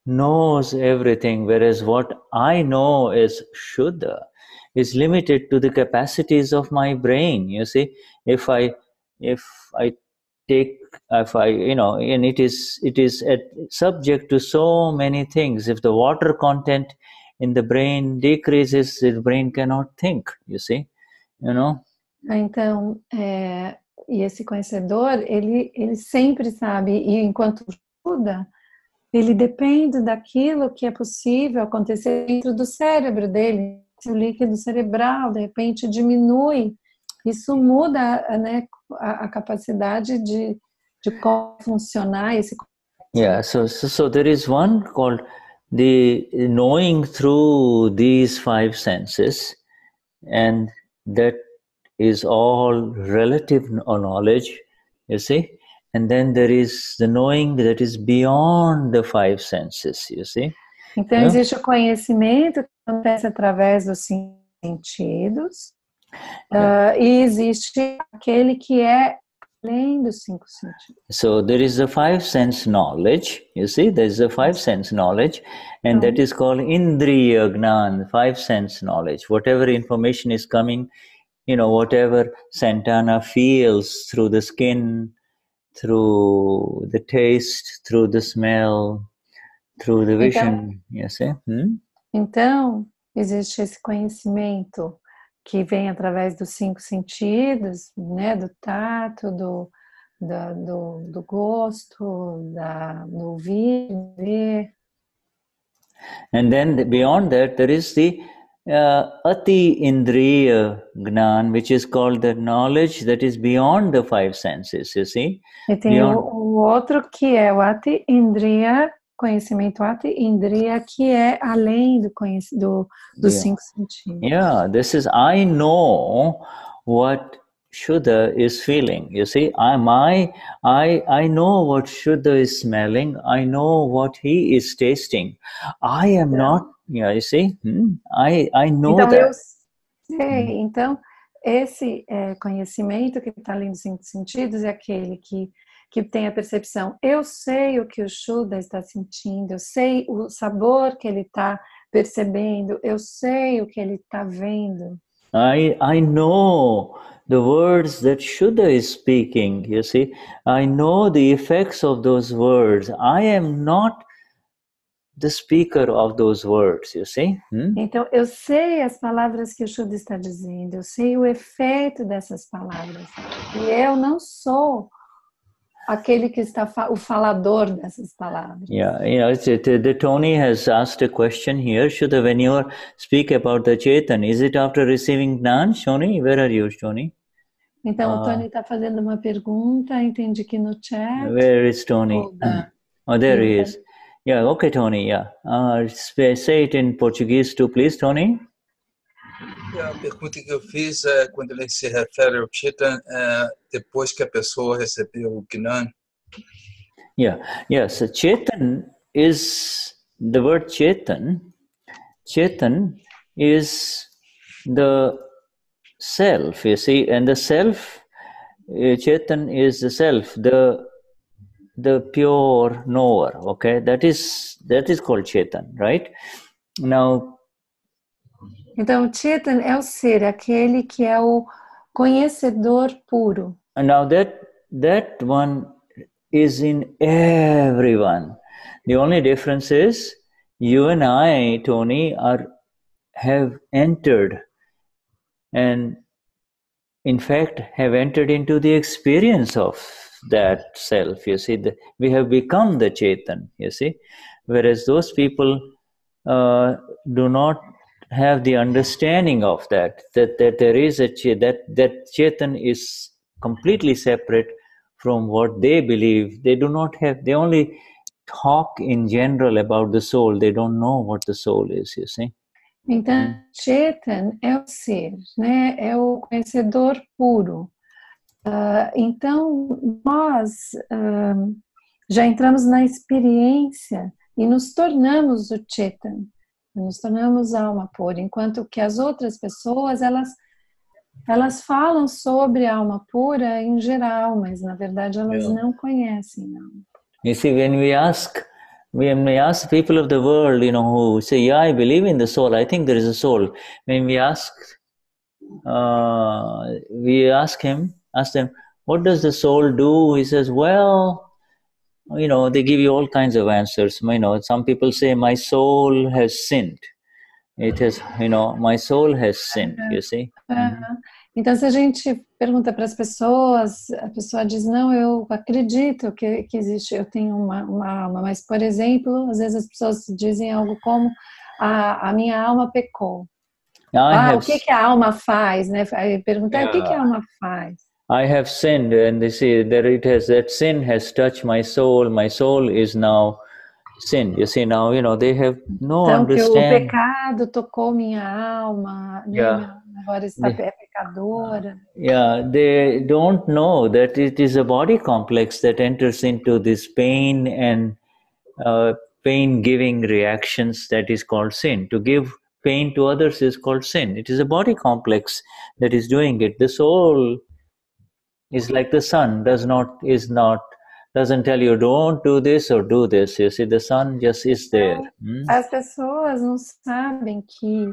knows everything, whereas what I know is Shuddha, is limited to the capacities of my brain. You see, if I take, and it is subject to so many things. If the water content in the brain decreases, the brain cannot think, you see, Então, e esse conhecedor, ele sempre sabe, e enquanto estuda, ele depende daquilo que é possível acontecer dentro do cérebro dele. Se o líquido cerebral, de repente, diminui, isso muda, né, a capacidade de como funcionar esse conhecimento. So there is one called the knowing through these five senses, and that is all relative knowledge, you see, and then there is the knowing that is beyond the five senses, you see. Então existe o conhecimento que acontece através dos cinco sentidos, e existe aquele que é além dos cinco sentidos. So there is the five sense knowledge, you see, there is the five sense knowledge, and that is called Indriya Gnan, five sense knowledge. Whatever information is coming, whatever Santana feels through the skin, through the taste, through the smell, through the vision, you see. Então, existe esse conhecimento que vem através dos cinco sentidos, né, do tato, do gosto, do ouvir, ver. And then beyond that, there is the Ati Indriya Gnan, which is called the knowledge that is beyond the five senses, you see. E tem o outro que é o Ati Indriya, conhecimento Ati Indriya, que é além dos cinco sentidos. Yeah, this is, I know what Shuddha is feeling. You see, I know what Shuddha is smelling. I know what he is tasting. I am not, you see, I know então, that. Eu sei. Então, esse conhecimento que está além dos cinco sentidos é aquele que tem a percepção. Eu sei o que o Shuddha está sentindo, eu sei o sabor que ele está percebendo, eu sei o que ele está vendo. I know the words that Shuddha is speaking, you see. I know the effects of those words. I am not the speaker of those words, you see. Então, eu sei as palavras que o Shuddha está dizendo, eu sei o efeito dessas palavras. E eu não sou aquele que está o falador dessas palavras. The Tony has asked a question here. Shuddha, when you speak about the Chetan, is it after receiving Gnan? Tony, where are you, Tony? Então, o Tony está fazendo uma pergunta, entendi que no chat. Where is Tony? Oh, there he is. Yeah, okay, Tony, say it in Portuguese too, please, Tony. A pergunta que eu fiz é quando ele se refere ao Chetan, depois que a pessoa recebeu o Gnan. So Chetan is, the word Chetan is the self, you see, and the self, Chetan is the self, the pure knower, okay, that is called Chetan, right? Now, então, o Chetan é o ser, aquele que é o conhecedor puro. And now that one is in everyone. The only difference is you and I, Tony, have entered, and in fact have entered into the experience of that self, you see. We have become the Chetan, you see. Whereas those people do not have the understanding of that there is a that Chetan is completely separate from what they believe. They do not have, they only talk in general about the soul. They don't know what the soul is, you see. Então, Chetan é o ser, né? É o conhecedor puro. Então, nós já entramos na experiência e nos tornamos o Chetan, nos tornamos alma pura, enquanto que as outras pessoas, elas falam sobre a alma pura em geral, mas na verdade elas não conhecem a alma pura. You see, when we ask people of the world, who say, yeah, I believe in the soul, I think there is a soul. When we ask them, what does the soul do? He says, well, they give you all kinds of answers. Some people say, my soul has sinned. It has, my soul has sinned, you see. Então, se a gente pergunta para as pessoas, a pessoa diz, não, eu acredito que existe, eu tenho uma alma, mas, por exemplo, às vezes as pessoas dizem algo como, a minha alma pecou. O que a alma faz, né? Aí perguntar, o que a alma faz? I have sinned, and they say that sin has touched my soul is now sinned. You see, now, they have no understanding. Que o pecado tocou minha alma, né? Minha alma agora está pecadora. Yeah, they don't know that it is a body complex that enters into this pain and pain-giving reactions that is called sin. To give pain to others is called sin. It is a body complex that is doing it. The soul is like the sun, doesn't tell you don't do this or do this. You see, the sun just is there. As pessoas não sabem que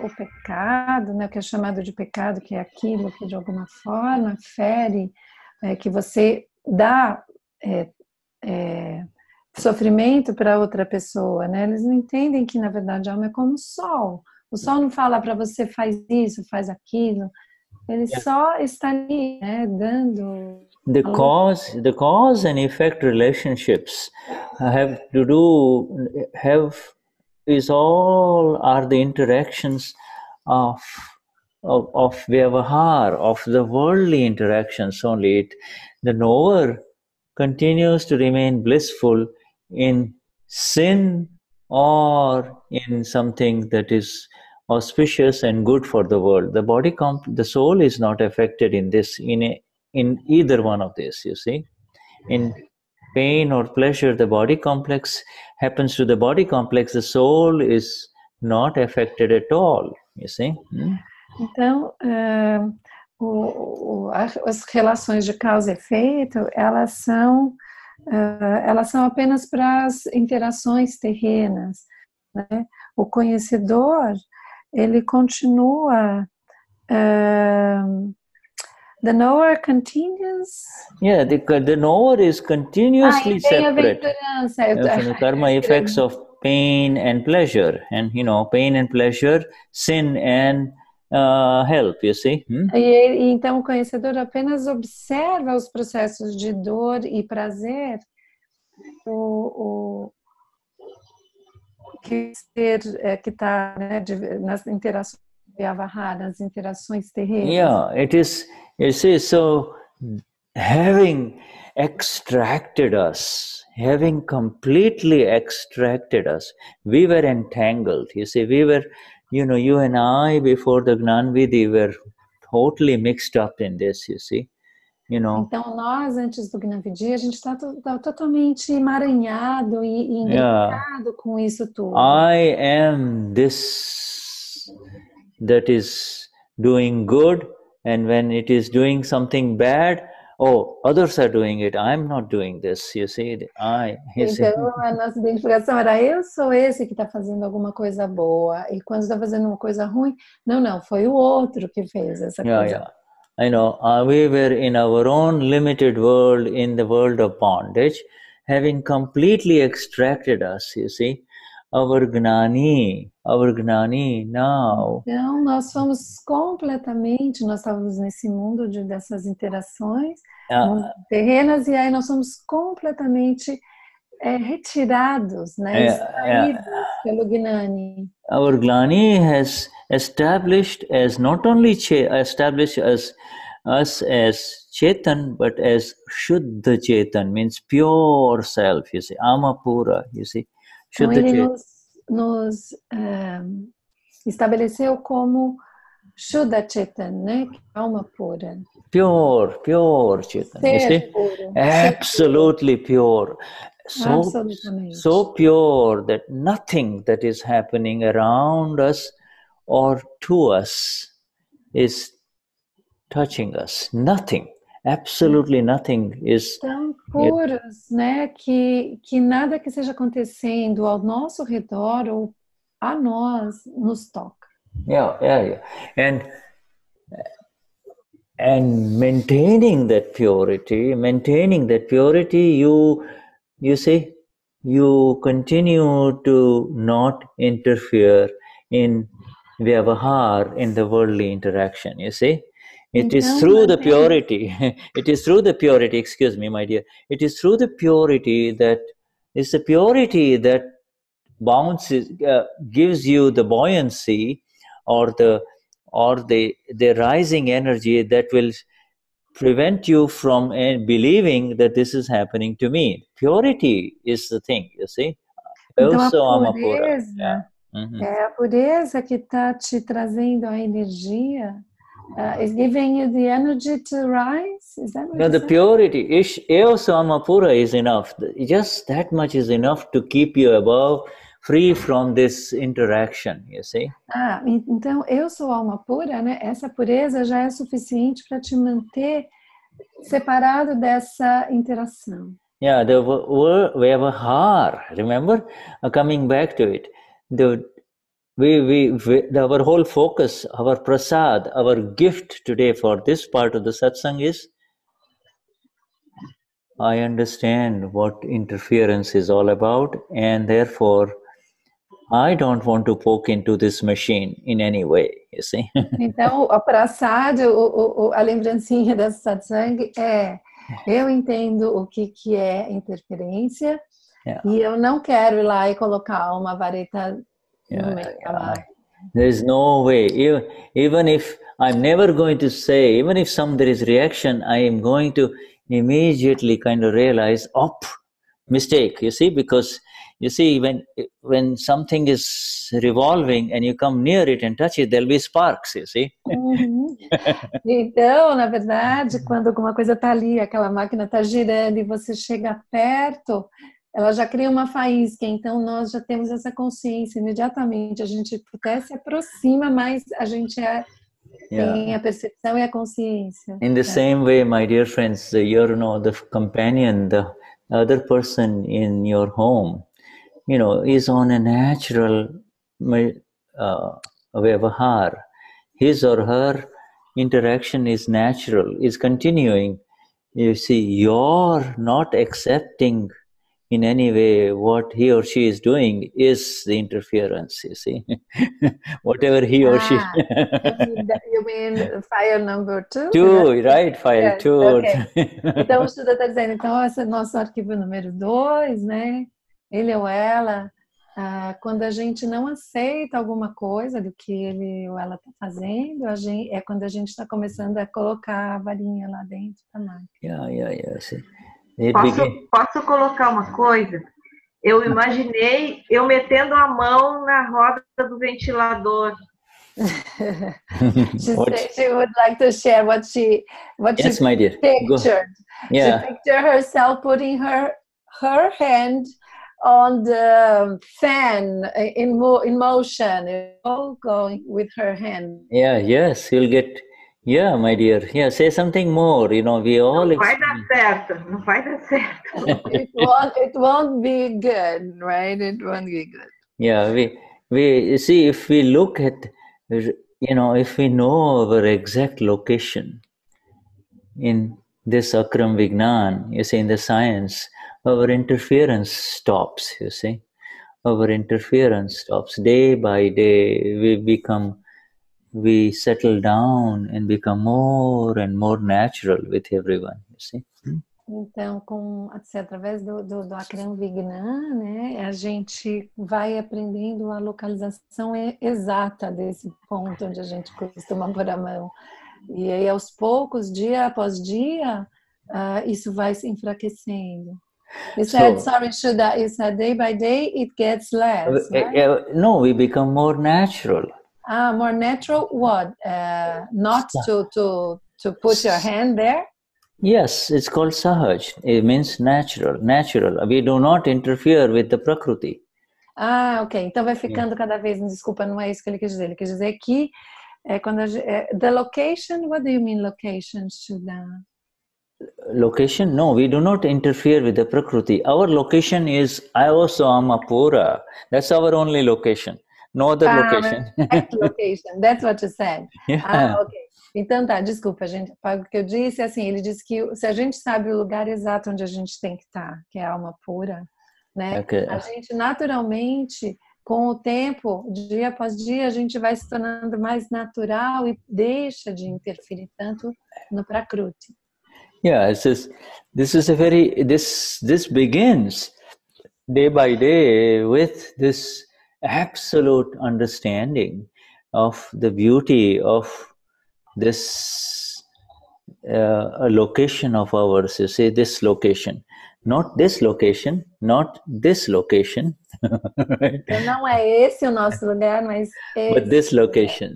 o pecado, né, que é chamado de pecado, que é aquilo que de alguma forma fere, que você dá sofrimento para outra pessoa, né? Eles não entendem que na verdade a alma é como o sol. O sol não fala para você faz isso, faz aquilo. Ele só está ali, né, dando. The cause and effect relationships are the interactions of Vyavahaar, of the worldly interactions only. The knower continues to remain blissful in sin or in something that is auspicious and good for the world. The soul is not affected in this, in either one of this, you see. In pain or pleasure, the body complex happens to the body complex. The soul is not affected at all, you see. Então, as relações de causa e efeito, elas são apenas para as interações terrenas, né? O conhecedor, ele continua. The knower continues. Yeah, the knower is continuously separate from the karma effects of pain and pleasure, and pain and pleasure, sin and help. You see. E então o conhecedor apenas observa os processos de dor e prazer, que está, né, nas interações Vyavahaar, nas interações terrenas. Yeah, it is. You see, so having completely extracted us, we were entangled. You see, we were, you and I before the Gnan Vidhi were totally mixed up in this, you see. Então, nós, antes do Gnan Vidhi, a gente está totalmente emaranhado e enganado com isso tudo. I am this that is doing good, and when it is doing something bad, others are doing it, I'm not doing this, you see. Então, a nossa identificação era, eu sou esse que está fazendo alguma coisa boa, e quando está fazendo uma coisa ruim, não, foi o outro que fez essa coisa. Yeah. I know, we were in our own limited world, in the world of bondage, having completely extracted us, you see. Our Gnani now. Então, nós estávamos nesse mundo dessas interações, terrenas, e aí nós somos completamente retirados, né? Extraídos pelo Gnani. Our Gnani has established as not only established as us as Chetan, but as Shuddha Chetan, means pure self, you see, Amapura, you see. Então ele nos estabeleceu como Shuddha Chetan, né? Alma pura. Pure Chetan, you see. Puro, absolutely pure. So pure that nothing that is happening around us or to us is touching us. Nothing, absolutely nothing is. Tão puros, né? Que nada que esteja acontecendo ao nosso redor ou a nós nos toca. Yeah. And maintaining that purity, you see, you continue to not interfere in Vyavahaar, in the worldly interaction, you see. It is through the purity, excuse me, my dear. It is through the purity that, it's the purity that bounces, gives you the buoyancy or the rising energy that will prevent you from believing that this is happening to me. Purity is the thing, you see. Então a pureza é a pureza que está te trazendo a energia. Is giving you the energy to rise? Is that what no, the saying? Purity, Eo Samapura is enough. Just that much is enough to keep you above, free from this interaction, you see. Então eu sou alma pura, né? Essa pureza já é suficiente para te manter separado dessa interação. Yeah, the Vyavahaar, remember? Coming back to it, our whole focus, our prasad, our gift today for this part of the satsang is, I understand what interference is all about, and therefore I don't want to poke into this machine in any way, you see. Então, a prasad, a lembrancinha dessa satsang é, eu entendo o que é interferência, e eu não quero ir lá e colocar uma vareta no meio. There is no way, even if I'm never going to say, even if there is reaction, I am going to immediately kind of realize, mistake, you see, because you see, when something is revolving and you come near it and touch it, there'll be sparks, you see. Então, na verdade, quando alguma coisa está ali, aquela máquina está girando e você chega perto, ela já cria uma faísca. Então, nós já temos essa consciência imediatamente. A gente até se aproxima, mas a gente tem a percepção e a consciência. In the same way, my dear friends, the companion, the other person in your home, is on a natural Vyavahaar. His or her interaction is natural, is continuing. You see, you're not accepting in any way what he or she is doing is the interference, you see. Whatever he or she... You mean file number 2? 2, right, file 2. Okay. Então, o Shuddha está dizendo, então, esse é nosso arquivo número 2, né? Ele ou ela, quando a gente não aceita alguma coisa do que ele ou ela está fazendo, é quando a gente está começando a colocar a varinha lá dentro da máquina. See. Posso colocar uma coisa? Eu imaginei eu metendo a mão na roda do ventilador. She would like to share what she my dear. pictured. Yeah. She pictured herself putting her hand on the fan in motion, all going with her hand. Yes, you'll get... Yeah, my dear. Yeah, say something more. We all... Não vai dar certo. Não vai dar certo. It won't be good, right? It won't be good. Yeah, we see, if we look at, if we know our exact location in this Akram Vignan, you see, in the science, our interference stops, you see. Our interference stops. Day by day, we settle down and become more and more natural with everyone. you see. Então, através do Akram Vignan, né, a gente vai aprendendo a localização exata desse ponto onde a gente costuma pôr a mão. E aí, aos poucos, dia após dia, isso vai se enfraquecendo. You said, sorry, Shuddha, you said day by day it gets less, right? No, we become more natural. More natural what? Not to put your hand there? Yes, it's called Sahaj. It means natural. We do not interfere with the Prakriti. Ok. Então vai ficando cada vez, desculpa, não é isso que ele quis dizer. Ele quis dizer que quando the location, what do you mean location, Shuddha? Location? No, we do not interfere with the Prakriti. Our location is Ayoswamapura. That's our only location. No other location. Location. That's what you said. Yeah. Ok. Então tá, desculpa, gente. O que eu disse, assim, ele disse que se a gente sabe o lugar exato onde a gente tem que estar, que é a alma pura, né? Okay. A gente naturalmente, com o tempo, dia após dia, a gente vai se tornando mais natural e deixa de interferir tanto no Prakruti. Yeah, this begins day by day with this absolute understanding of the beauty of this location of ours. You say this location, not this location, not this location. Right? Então não é esse o nosso lugar, mas esse. But this location,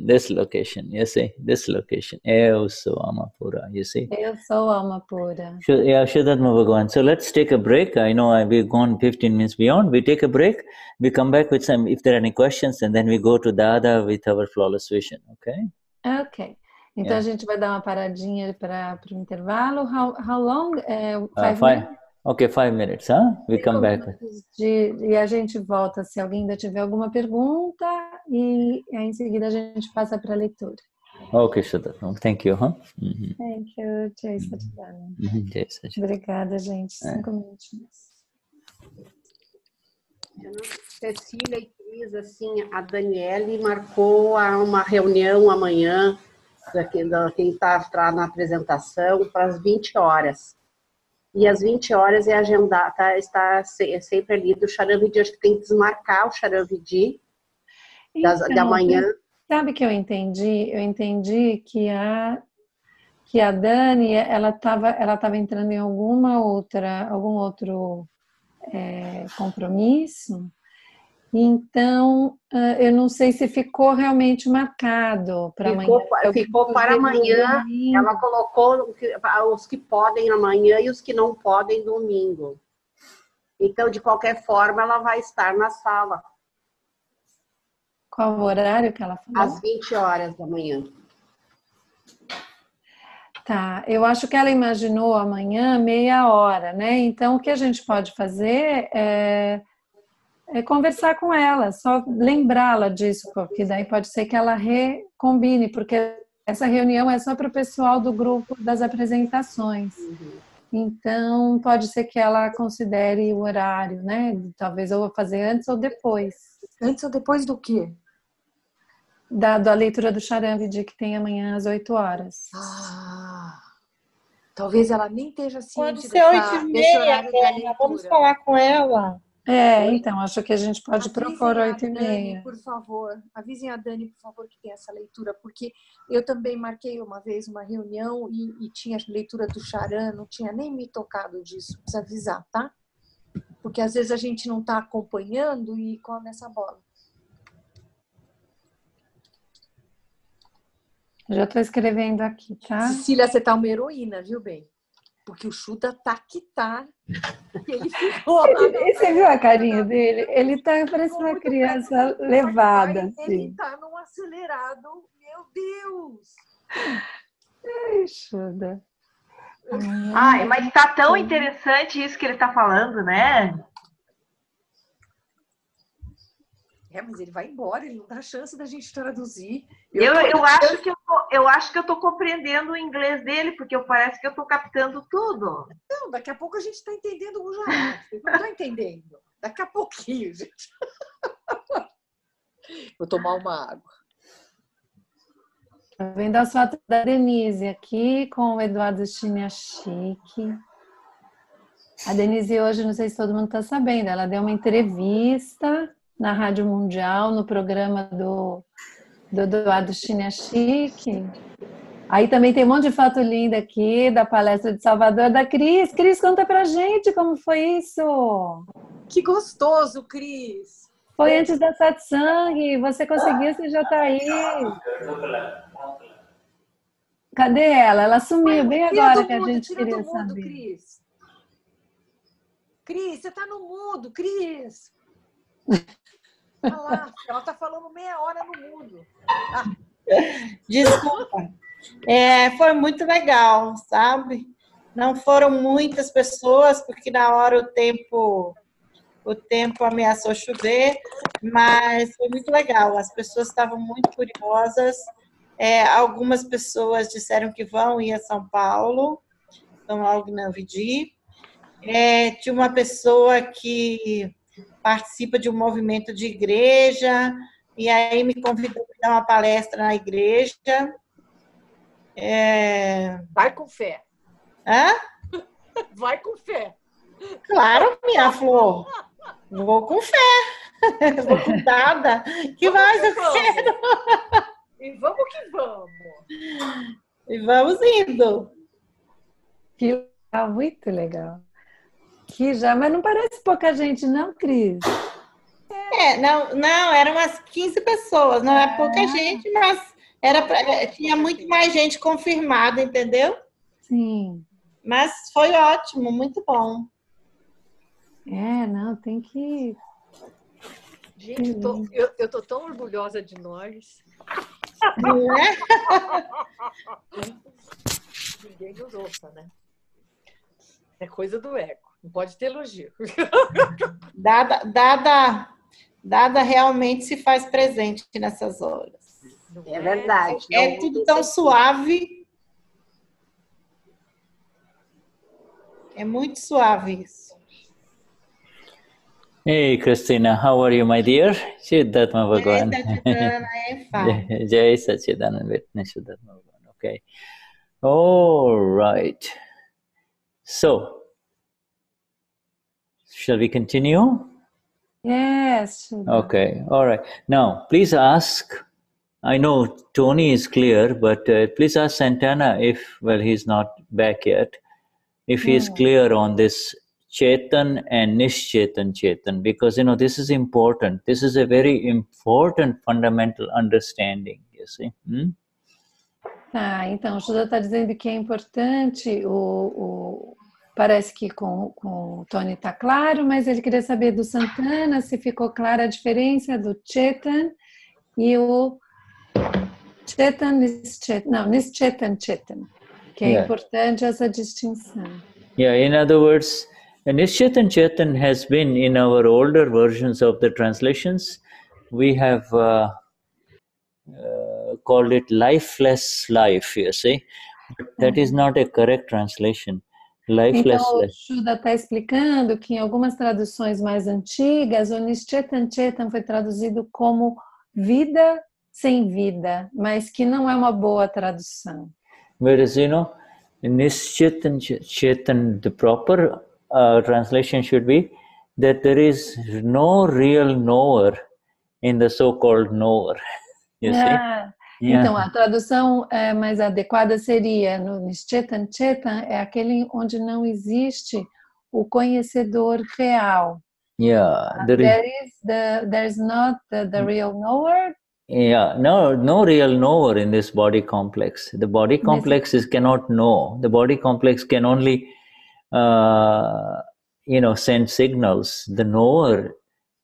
you see, this location. Eu sou alma pura, you see. Eu sou alma pura. Yeah, Vishuddhatma Bhagavan. So let's take a break. I know we've gone 15 minutes beyond. We take a break. We come back with some, if there are any questions, and then we go to Dada with our flawless vision, okay? Ok. Então a gente vai dar uma paradinha para o intervalo. How long? 5 minutes? Okay, 5 minutes, huh? We come back. E a gente volta se alguém ainda tiver alguma pergunta e aí em seguida a gente passa para a leitura. Okay, Shuddha. Thank you, huh? Thank you, Jai Satchidananda. Jai Satchidananda. Obrigada, gente. 5 minutinhos. Cecília e Cris, assim, a Daniele marcou uma reunião amanhã, quem está na apresentação, para as 20 horas. E às 20 horas é agendar, está sempre ali do Charan Vidhi. Acho que tem que desmarcar o Charan Vidhi da manhã. Sabe que eu entendi? Eu entendi que a Dani, ela estava entrando em algum outro compromisso. Então, eu não sei se ficou realmente marcado para amanhã. Ficou para amanhã. Ela colocou os que podem amanhã e os que não podem domingo. Então, de qualquer forma, ela vai estar na sala. Qual o horário que ela falou? Às 20 horas da manhã. Tá, eu acho que ela imaginou amanhã meia hora, né? Então, o que a gente pode fazer é conversar com ela, só lembrá-la disso, porque daí pode ser que ela recombine, porque essa reunião é só para o pessoal do grupo das apresentações. Então, pode ser que ela considere o horário, né? Talvez eu vou fazer antes ou depois. Antes ou depois do quê? Da leitura do Charan Vidhi, que tem amanhã às 8 horas. Talvez ela nem esteja ciente desse horário da leitura. Vamos falar com ela. Então, acho que a gente pode propor 8h30. Por favor, avisem a Dani, por favor, que tem essa leitura, porque eu também marquei uma vez uma reunião e tinha a leitura do Charan, não tinha nem me tocado disso, precisa avisar, tá? Porque às vezes a gente não está acompanhando e come essa bola. Já estou escrevendo aqui, tá? Cecília, você tá uma heroína, viu, bem? Porque o Shuddha tá que tá. Ele ficou... Você viu a carinha dele? Ele tá parecendo uma criança levada. Assim. Ele tá num acelerado, meu Deus! Ai, Shuddha. Mas tá tão interessante isso que ele tá falando, né? Mas ele vai embora, ele não dá chance da gente traduzir. Eu acho que eu tô compreendendo o inglês dele, porque parece que eu tô captando tudo. Não, daqui a pouco a gente está entendendo o Gujarati. Eu não estou entendendo. Daqui a pouquinho, gente. Vou tomar uma água. vendo as fotos da Denise aqui com o Eduardo Chiniachique. A Denise hoje, não sei se todo mundo está sabendo, ela deu uma entrevista na Rádio Mundial, no programa do Eduardo Chiniachique. Aí também tem um monte de foto linda aqui da palestra de Salvador da Cris. Cris, conta pra gente como foi isso. Que gostoso, Cris. Foi antes da Satsang, você conseguiu, você já tá aí. Cadê ela? Ela sumiu bem agora que a gente queria saber. Cris. Cris, você tá no mudo, Cris. Olha lá, ela tá falando meia hora no mudo. Ah. Desculpa. Foi muito legal, sabe? Não foram muitas pessoas, porque na hora o tempo ameaçou chover, mas foi muito legal. As pessoas estavam muito curiosas. Algumas pessoas disseram que vão ir a São Paulo, vão ao Gnan Vidhi. Tinha uma pessoa que participa de um movimento de igreja, e aí me convidou para dar uma palestra na igreja. Vai com fé. Hã? Vai com fé. Claro, minha flor. Vou com fé. Vou com dada. Que mais eu quero? E vamos que vamos. E vamos indo. Que legal, muito legal. Mas não parece pouca gente, não, Cris? Não, eram umas 15 pessoas. Não é pouca gente, mas tinha muito mais gente confirmada, entendeu? Sim. Mas foi ótimo, muito bom. Não, tem que... Gente, eu tô tão orgulhosa de nós. Não é? Ninguém nos ouça, né? É coisa do ego. Não pode ter elogio. Dada realmente se faz presente nessas horas. É verdade. É tudo tão suave. É muito suave isso. Hey, Christina, how are you, my dear? Shuddhatma Bhagavan. Jai Sachidanand Vishuddhatma Bhagavan. Okay. All right. So, shall we continue? Yes. Okay. All right. Now, please ask. I know Tony is clear, but please ask Santana if, he's not back yet, if he is clear on this Chetan and Nischaitan Chetan, because, this is important. This is a very important fundamental understanding, you see. Tá, então, o Shuddha está dizendo que é importante, parece que com o Tony está claro, mas ele queria saber do Santana se ficou clara a diferença do Chetan e o Nischaitan Chetan, que é importante essa distinção. Yeah, in other words, Nischaitan Chetan has been in our older versions of the translations. We have called it lifeless life, you see. But that is not a correct translation. Lifeless então, life. O Shuddha está explicando que em algumas traduções mais antigas, o Nischaitan Chetan foi traduzido como vida sem vida, mas que não é uma boa tradução. Whereas, Nischaitan Chetan, the proper translation should be that there is no real knower in the so-called knower. You see? Então, a tradução mais adequada seria, no Nischaitan Chetan, é aquele onde não existe o conhecedor real. Yeah. There's not the real knower. Yeah, no real knower in this body complex. The body complex cannot know. The body complex can only, send signals. The knower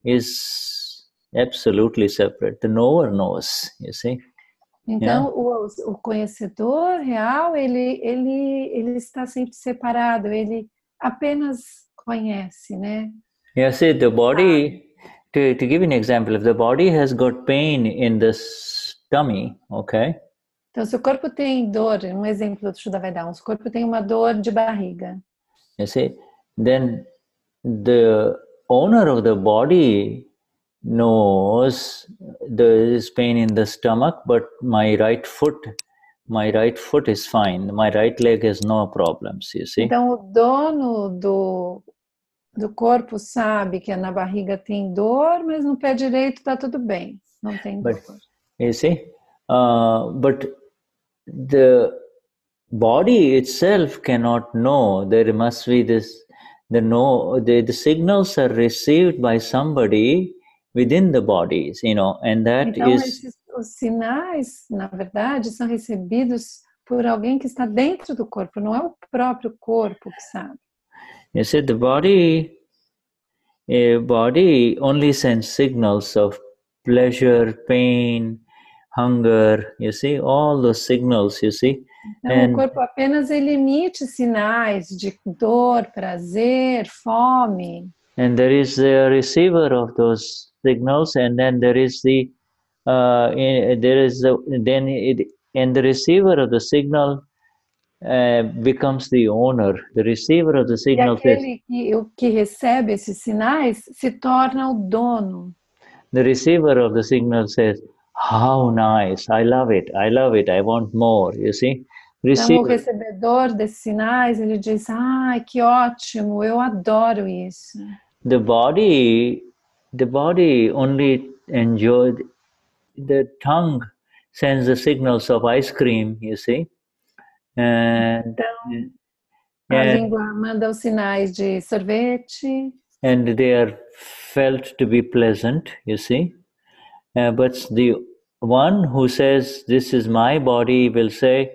is absolutely separate. The knower knows, you see. Então, o conhecedor real, ele está sempre separado, ele apenas conhece, né? Yeah, see, the body, to give you an example, if the body has got pain in the tummy, okay? Então, se o corpo tem dor, um exemplo do Shuddha vai dar, se o corpo tem uma dor de barriga. You see, then the owner of the body knows there is pain in the stomach, but my right foot my right foot is fine, my right leg has no problems, you see. Então o dono do corpo sabe que na barriga tem dor, mas no pé direito está tudo bem, não tem dor. You see, but the body itself cannot know. There must be this. The signals are received by somebody within the bodies, you know, and that então, is. Os sinais, na verdade, são recebidos por alguém que está dentro do corpo. Não é o próprio corpo que sabe. You see, the body only sends signals of pleasure, pain, hunger. You see, all those signals. You see. Então, o corpo apenas emite sinais de dor, prazer, fome. And there is the receiver of those signals, and then there is the and the receiver of the signal becomes the owner. The receiver of the signal. E aquele que recebe esses sinais se torna o dono. The receiver of the signal says, "How nice! I love it! I love it! I want more." You see. Então, o recebedor desses sinais, ele diz, que ótimo, eu adoro isso. The body only enjoys, the tongue sends the signals of ice cream, you see. And, então, a língua manda os sinais de sorvete. And they are felt to be pleasant, you see. But the one who says, "This is my body," will say,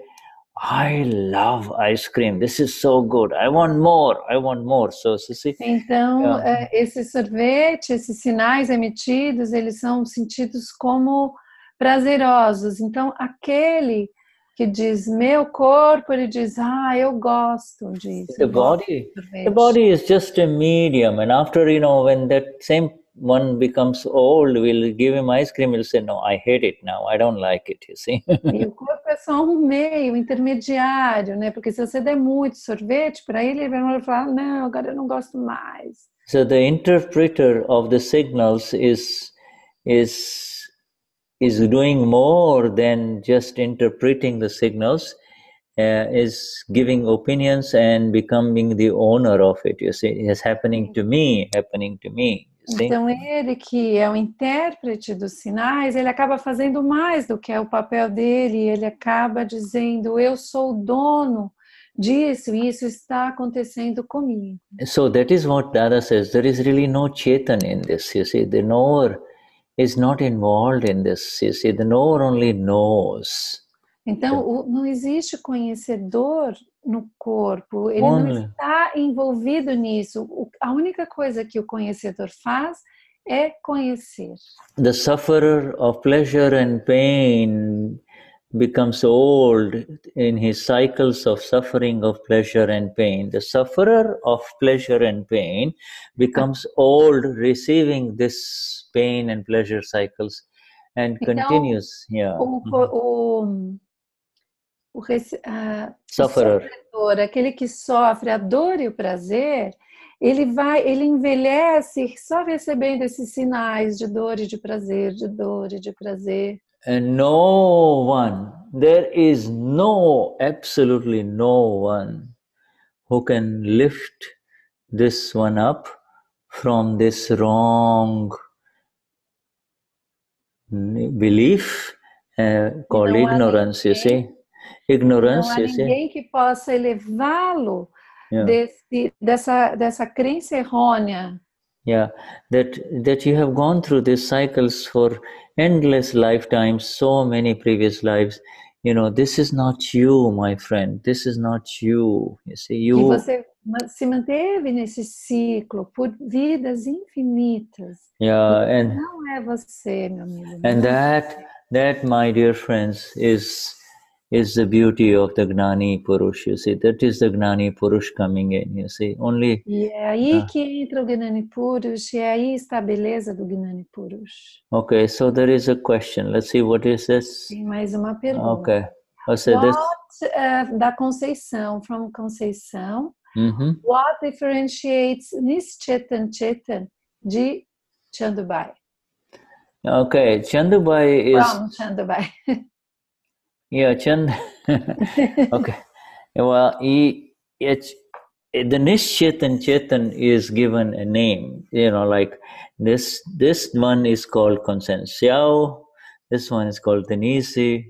"I love ice cream. This is so good. I want more. I want more." So, see. Então, esse sorvete, esses sinais emitidos, eles são sentidos como prazerosos. Então, aquele que diz meu corpo, ele diz, eu gosto disso. The body is just a medium, and after, you know, when that same one becomes old, we'll give him ice cream, he'll say, "No, I hate it now, I don't like it," you see. E o corpo é só um meio intermediário, né? Porque se você der muito sorvete para ele vai falar, não, agora eu não gosto mais. So the interpreter of the signals is doing more than just interpreting the signals, is giving opinions and becoming the owner of it, you see. It's happening to me. Então, ele que é o intérprete dos sinais, ele acaba fazendo mais do que é o papel dele, ele acaba dizendo, eu sou o dono disso, e isso está acontecendo comigo. So that is what Dada says, there is really no Chetan in this, you see, the knower is not involved in this, you see, the knower only knows. Então, não existe conhecedor no corpo, ele não está envolvido nisso. A única coisa que o conhecedor faz é conhecer. The sufferer of pleasure and pain becomes old in his cycles of suffering of pleasure and pain. The sufferer of pleasure and pain becomes old receiving this pain and pleasure cycles and continues. O sofredor, aquele que sofre a dor e o prazer, ele envelhece só recebendo esses sinais de dor e de prazer, de dor e de prazer. And there is absolutely no one who can lift this one up from this wrong belief called ignorance, you see. Ignorance, não há ninguém que possa elevá-lo dessa crença errônea. Yeah, that you have gone through these cycles for endless lifetimes, so many previous lives. You know, this is not you, my friend. This is not you. You see, you. E você se manteve nesse ciclo por vidas infinitas. Yeah, and não é você, meu amigo. And that, my dear friends, is the beauty of the Gnani Purush, you see. That is the Gnani Purush coming in, you see. Only. E é aí que entra o Gnani Purush, e é aí está a beleza do Gnani Purush. Okay, so there is a question. Let's see, what is this? Tem mais uma pergunta. Okay. Da Conceição, from Conceição. What differentiates Nischaya Chetan de Chandubai? Okay, Chandubai is... From Chandubai. Yeah, Chand. Okay. Well, the Nischaitan Chetan is given a name. Like this one is called Consensiao. This one is called Denise.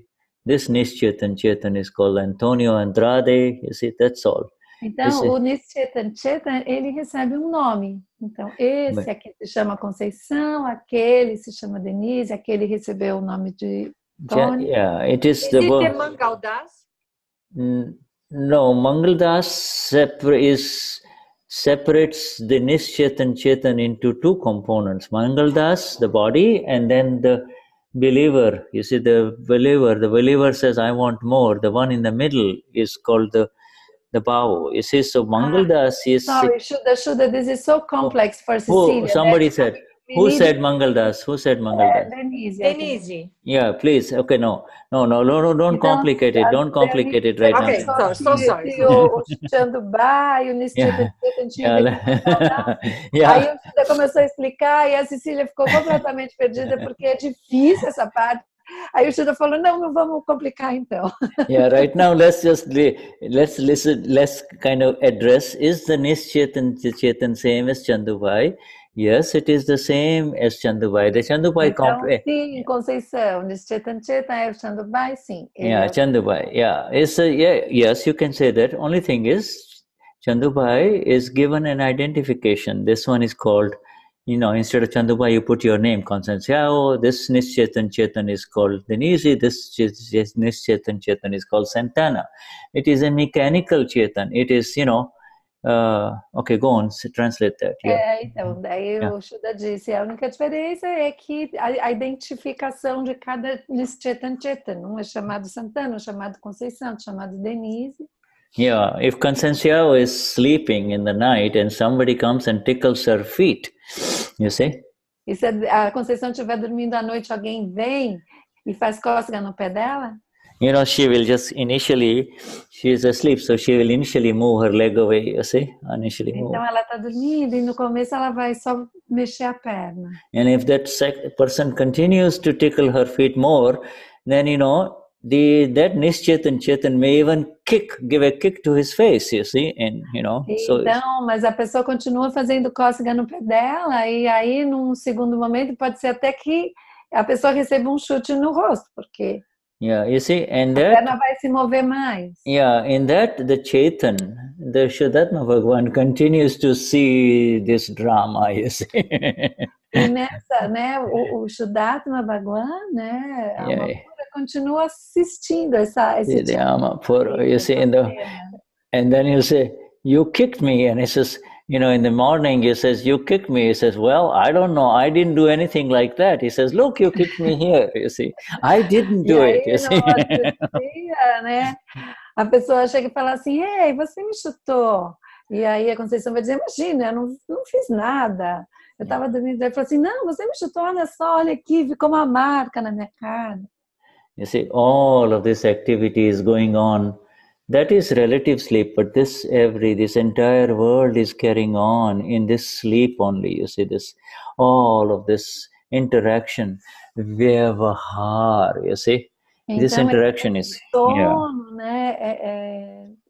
This Nischaitan Chetan is called Antonio Andrade. You see, that's all. Então, o Nischaitan Chetan, ele recebe um nome. Então, esse aqui se chama Conceição, aquele se chama Denise, aquele recebeu o nome de Tony. Yeah, it is the Mangaldas? No, Mangaldas separates the Nischaitan Chetan into two components. Mangaldas, the body, and then the believer. You see, the believer says, I want more. The one in the middle is called the Bhava. You see, so Mangaldas is... Sorry, Shuddha, this is so complex for Cecilia. Somebody said... Who said Mangaldas? Denise. Yeah, please. Okay, no, don't complicate it. Don't complicate it right now. Okay, so sorry. O Chandubá e o Nischaitan Chetan. Aí o Shuddha começou a explicar e a Cecília ficou completamente perdida porque é difícil essa parte. Aí o Shuddha falou, não vamos complicar então. Yeah, right now let's listen, let's kind of address, is the Nischaitan Chetan same as Chandubhai? Yes, it is the same as Chandubhai. The Chandubhai então, sim, Conceição, Nischaitan Chetan é o Chandubhai, sim. Yeah, Chandubhai. Yeah, yes, you can say that. Only thing is, Chandubhai is given an identification. This one is called, instead of Chandubhai, you put your name, Consensiao. This Nischaitan Chetan is called Denise. This Nischaitan Chetan is called Santana. It is a mechanical Chetan. It is, okay, go on, translate that. Yeah. Então, daí o Shuddha disse, a única diferença é que a identificação de cada Nischaitan Chetan, um é chamado Santana, um é chamado Conceição, um é chamado Denise. Yeah, if Consensiao is sleeping in the night and somebody comes and tickles her feet, you see? E se a Conceição estiver dormindo à noite, alguém vem e faz cócega no pé dela? She will just she is asleep, so she will initially move her leg away, you see? Então ela está dormindo e no começo ela vai só mexer a perna. And if that person continues to tickle her feet more, then that Nischaitan Chetan may even give a kick to his face, you see? And Então, mas a pessoa continua fazendo cócega no pé dela e aí num segundo momento pode ser até que a pessoa receba um chute no rosto, porque yeah, you see, and a perna vai se mover mais. Yeah, in that the Chetan, the Vishuddhatma Bhagavan continues to see this drama, you see. E nessa, o Vishuddhatma Bhagavan, a Amapura continua assistindo esse Amapura, you see, and then you say, you kicked me, and he says, in the morning he says, you kicked me. He says, well, I don't know, I didn't do anything like that. He says, look, you kicked me here, you see. I didn't do it, you see. A pessoa chega e fala assim, ei, você me chutou. E aí a Conceição vai dizer, imagina, eu não fiz nada. Eu estava dormindo. Ele falou assim, não, você me chutou, olha só, olha aqui, ficou uma marca na minha cara. You see, all of this activity is going on. That is relative sleep, but this entire world is carrying on in this sleep only. You see this, all of this interaction, Vyavahaar, you see. Então, this interaction is... sono,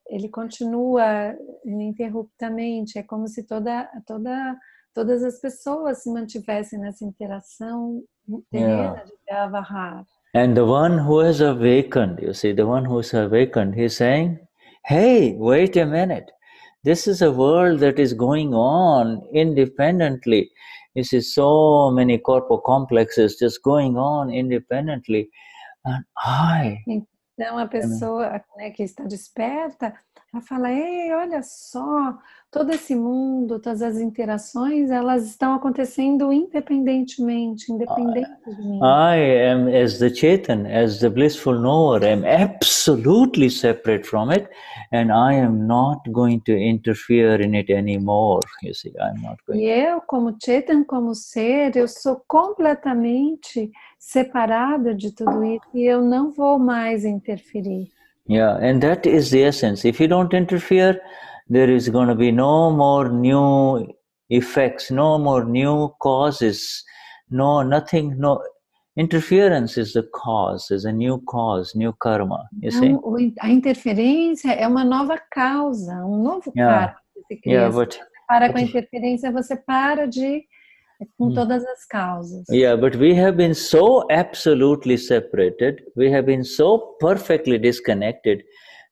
ele continua ininterruptamente, é como se todas as pessoas se mantivessem nessa interação terrena de Vyavahaar. And the one who has awakened, you see, the one who is awakened, he's saying, hey, wait a minute. This is a world that is going on independently. You see, so many corpo complexes just going on independently. And Então, a pessoa que está desperta, ela fala, ei, olha só, todo esse mundo, todas as interações, elas estão acontecendo independente de mim. I am, as the Chetan, as the blissful knower, am absolutely separate from it, and I am not going to interfere in it anymore. You see, I'm not going. E eu, como Chetan, como ser, eu sou completamente separada de tudo isso e eu não vou mais interferir. Yeah, and that is the essence. If you don't interfere, there is going to be no more new effects, no more new causes, nothing. interference is the cause, is a new cause, new karma, you see? A interferência é uma nova causa, novo karma que se cria. Yeah, Se você para com a interferência, você para com todas as causas. Yeah, but we have been so absolutely separated, we have been so perfectly disconnected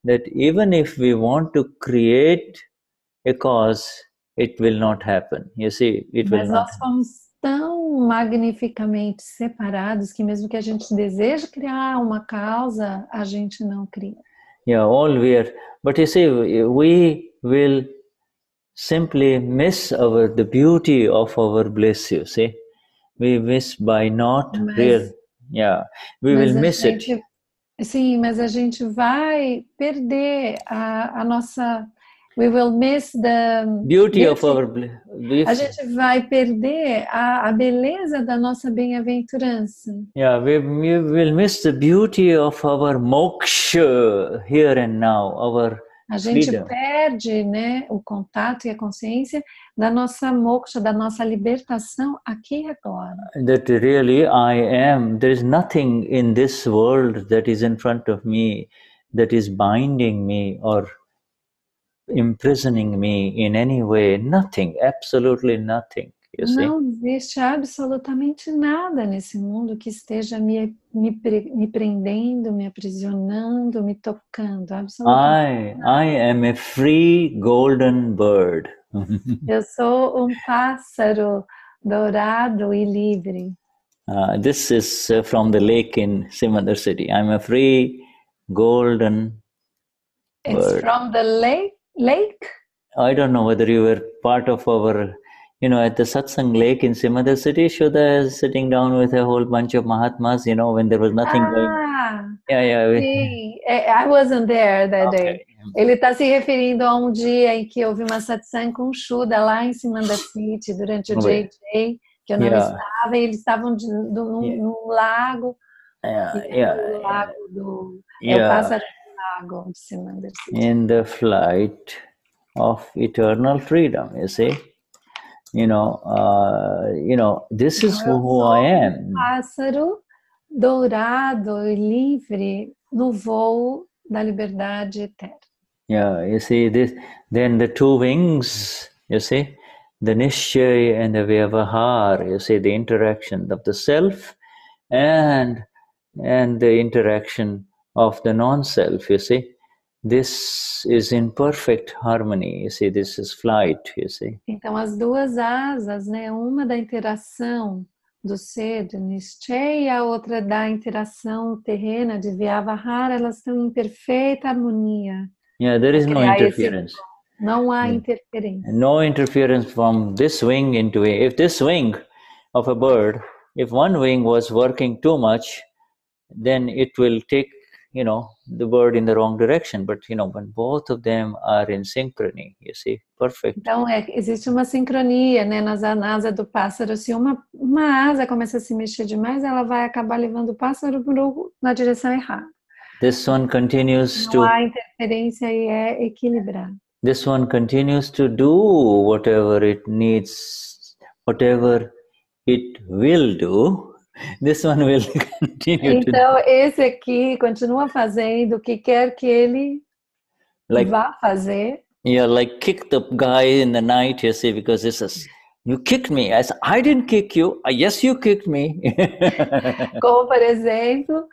that even if we want to create a cause, it will not happen. You see, it will not. Mas nós fomos tão magnificamente separados que mesmo que a gente deseje criar uma causa, a gente não cria. Yeah, all we are. But you see, we will simply miss the beauty of our bliss, you see. We miss by not real. Yeah, we will miss it. Sim, mas a gente vai perder a nossa... We will miss the beauty of our bliss. A gente vai perder a beleza da nossa bem-aventurança. Yeah, we will miss the beauty of our moksha here and now, our A gente freedom. perde, né, o contato e a consciência da nossa moksha, da nossa libertação aqui e agora. That really I am. There is nothing in this world that is in front of me that is binding me or imprisoning me in any way. Nothing, absolutely nothing. You see? Não existe absolutamente nada nesse mundo que esteja me prendendo, me aprisionando, me tocando. Absolutamente I am a free golden bird. Eu sou pássaro dourado e livre. This is from the lake in Simandar city. I'm a free golden bird. It's from the lake? I don't know whether you were part of our, at the Satsang lake in Simandar city, Shuddha is sitting down with a whole bunch of Mahatmas, when there was nothing going. Yeah. Sim, I wasn't there that day. Ele está se referindo a um dia em que houve uma satsang com Shuddha lá em Simandar city, durante o JJ, que eu não estava, e eles estavam num lago. O lago do... o pássaro do lago de Simandar city. In the flight of eternal freedom, you see? This is who I am. Pássaro dourado e livre no voo da liberdade eterna. Yeah, you see this. Then the two wings, you see, the Nischaya and the Vyavahaar. You see the interaction of the self and the interaction of the non-self. You see, this is in perfect harmony. You see, this is flight. You see. Então as duas asas, né? Uma da interação do ser de Nischaya e a outra da interação terrena de Vyavahaar, elas estão em perfeita harmonia. Yeah, there is no interference. Não há interferência. No interference from this wing into it. If this wing of a bird, if one wing was working too much, then it will take, the bird in the wrong direction. But, when both of them are in synchrony, you see, perfect. Então, existe uma sincronia, né, nas asas do pássaro. Se uma asa começa a se mexer demais, ela vai acabar levando o pássaro na direção errada. This one continues Não há interferência e é equilibrado. This one continues to do whatever it needs, whatever it will do. This one will continue Então, esse aqui continua fazendo o que quer que ele vá fazer. Yeah, like kick the guy in the night, you see, because this is, you kicked me. I said, I didn't kick you. Yes, you kicked me. Como, por exemplo,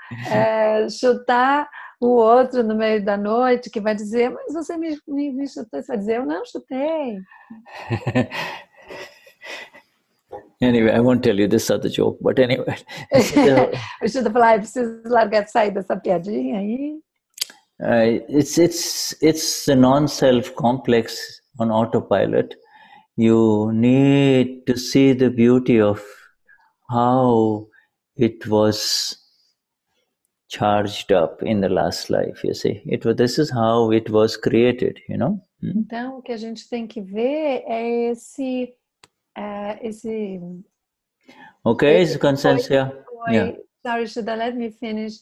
chutar o outro no meio da noite, que vai dizer, mas você me chutou. Você vai dizer, eu não chutei. Anyway, I won't tell you this other joke, but anyway. Eu should falar, preciso largar de sair dessa piadinha aí. It's the non-self complex on autopilot. You need to see the beauty of how it was charged up in the last life, you see. This is how it was created, Então, o que a gente tem que ver é esse okay, it's consensus. Yeah. Sorry, Shuddha, let me finish.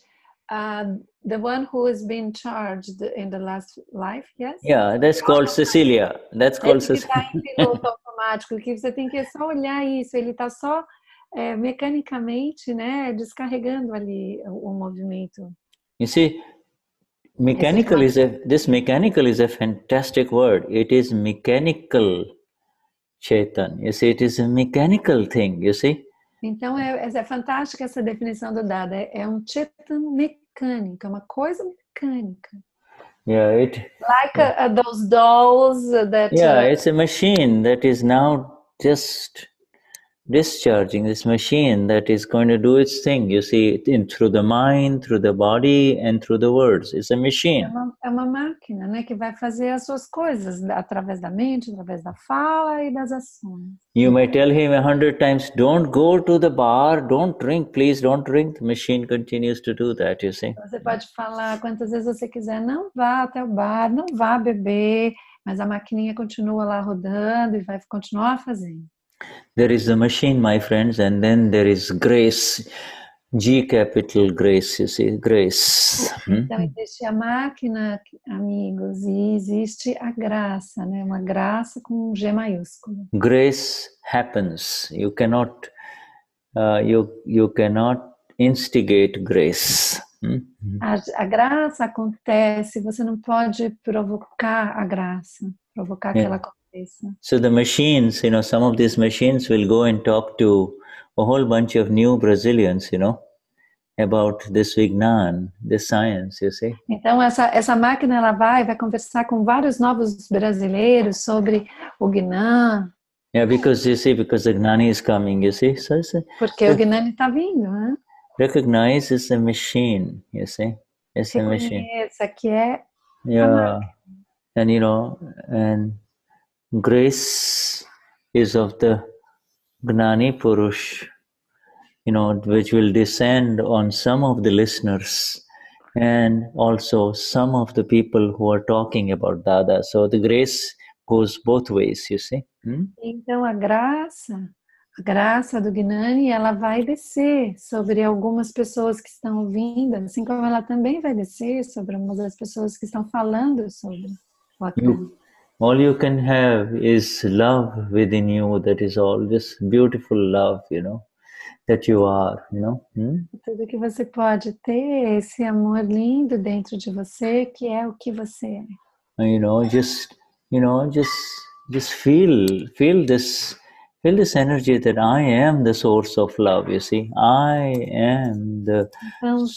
The one who has been charged in the last life, yes? Yeah, that's called Cecilia. That's called Cecilia. Ele está em piloto automático, que você tem que só olhar isso. Ele está só mecanicamente, né, descarregando ali o movimento. You see, mechanical this mechanical is a fantastic word. It is mechanical, Chetan. You see, it is a mechanical thing, you see. Então, é fantástica essa definição do Dada. É um Chetan mecânico, é uma coisa mecânica. Yeah, like those dolls that... Yeah, it's a machine that is now just discharging, this machine that is going to do its thing, you see, through the mind, through the body, and through the words. It's a machine. É uma máquina, né, que vai fazer as suas coisas através da mente, através da fala e das ações. You may tell him 100 times, don't go to the bar, don't drink, please don't drink. The machine continues to do that, you see. Você pode falar quantas vezes você quiser, não vá até o bar, não vá beber, mas a maquininha continua lá rodando e vai continuar fazendo. There is the machine, my friends, and then there is grace, G capital grace, you see, grace. Então existe a máquina, amigos, e existe a graça, né? Uma graça com um G maiúsculo. Grace happens. You cannot, you cannot instigate grace. A graça acontece, você não pode provocar a graça, provocar que ela aconteça. So the machines, you know, some of these machines will go and talk to a whole bunch of new Brazilians, you know, about this Vignan, this science, you see. Então essa máquina ela vai conversar com vários novos brasileiros sobre o Gnan. Yeah, because you see, because the Gnani is coming, you see. So porque o Gnani está vindo, né? Recognize it's a machine, you see. It's a machine. Essa aqui é yeah, and you know, and grace is of the Gnani Purush, you know, which will descend on some of the listeners and also some of the people who are talking about Dada. So the grace goes both ways, you see. Então a graça do Gnani, ela vai descer sobre algumas pessoas que estão ouvindo, assim como ela também vai descer sobre algumas das pessoas que estão falando sobre o Akram. All you can have is love within you, that is all, this beautiful love, you know, that you are, you know. Tudo que você pode ter é esse amor lindo dentro de você, que é o que você é. You know, just feel this energy that I am the source of love, you see. I am the... Então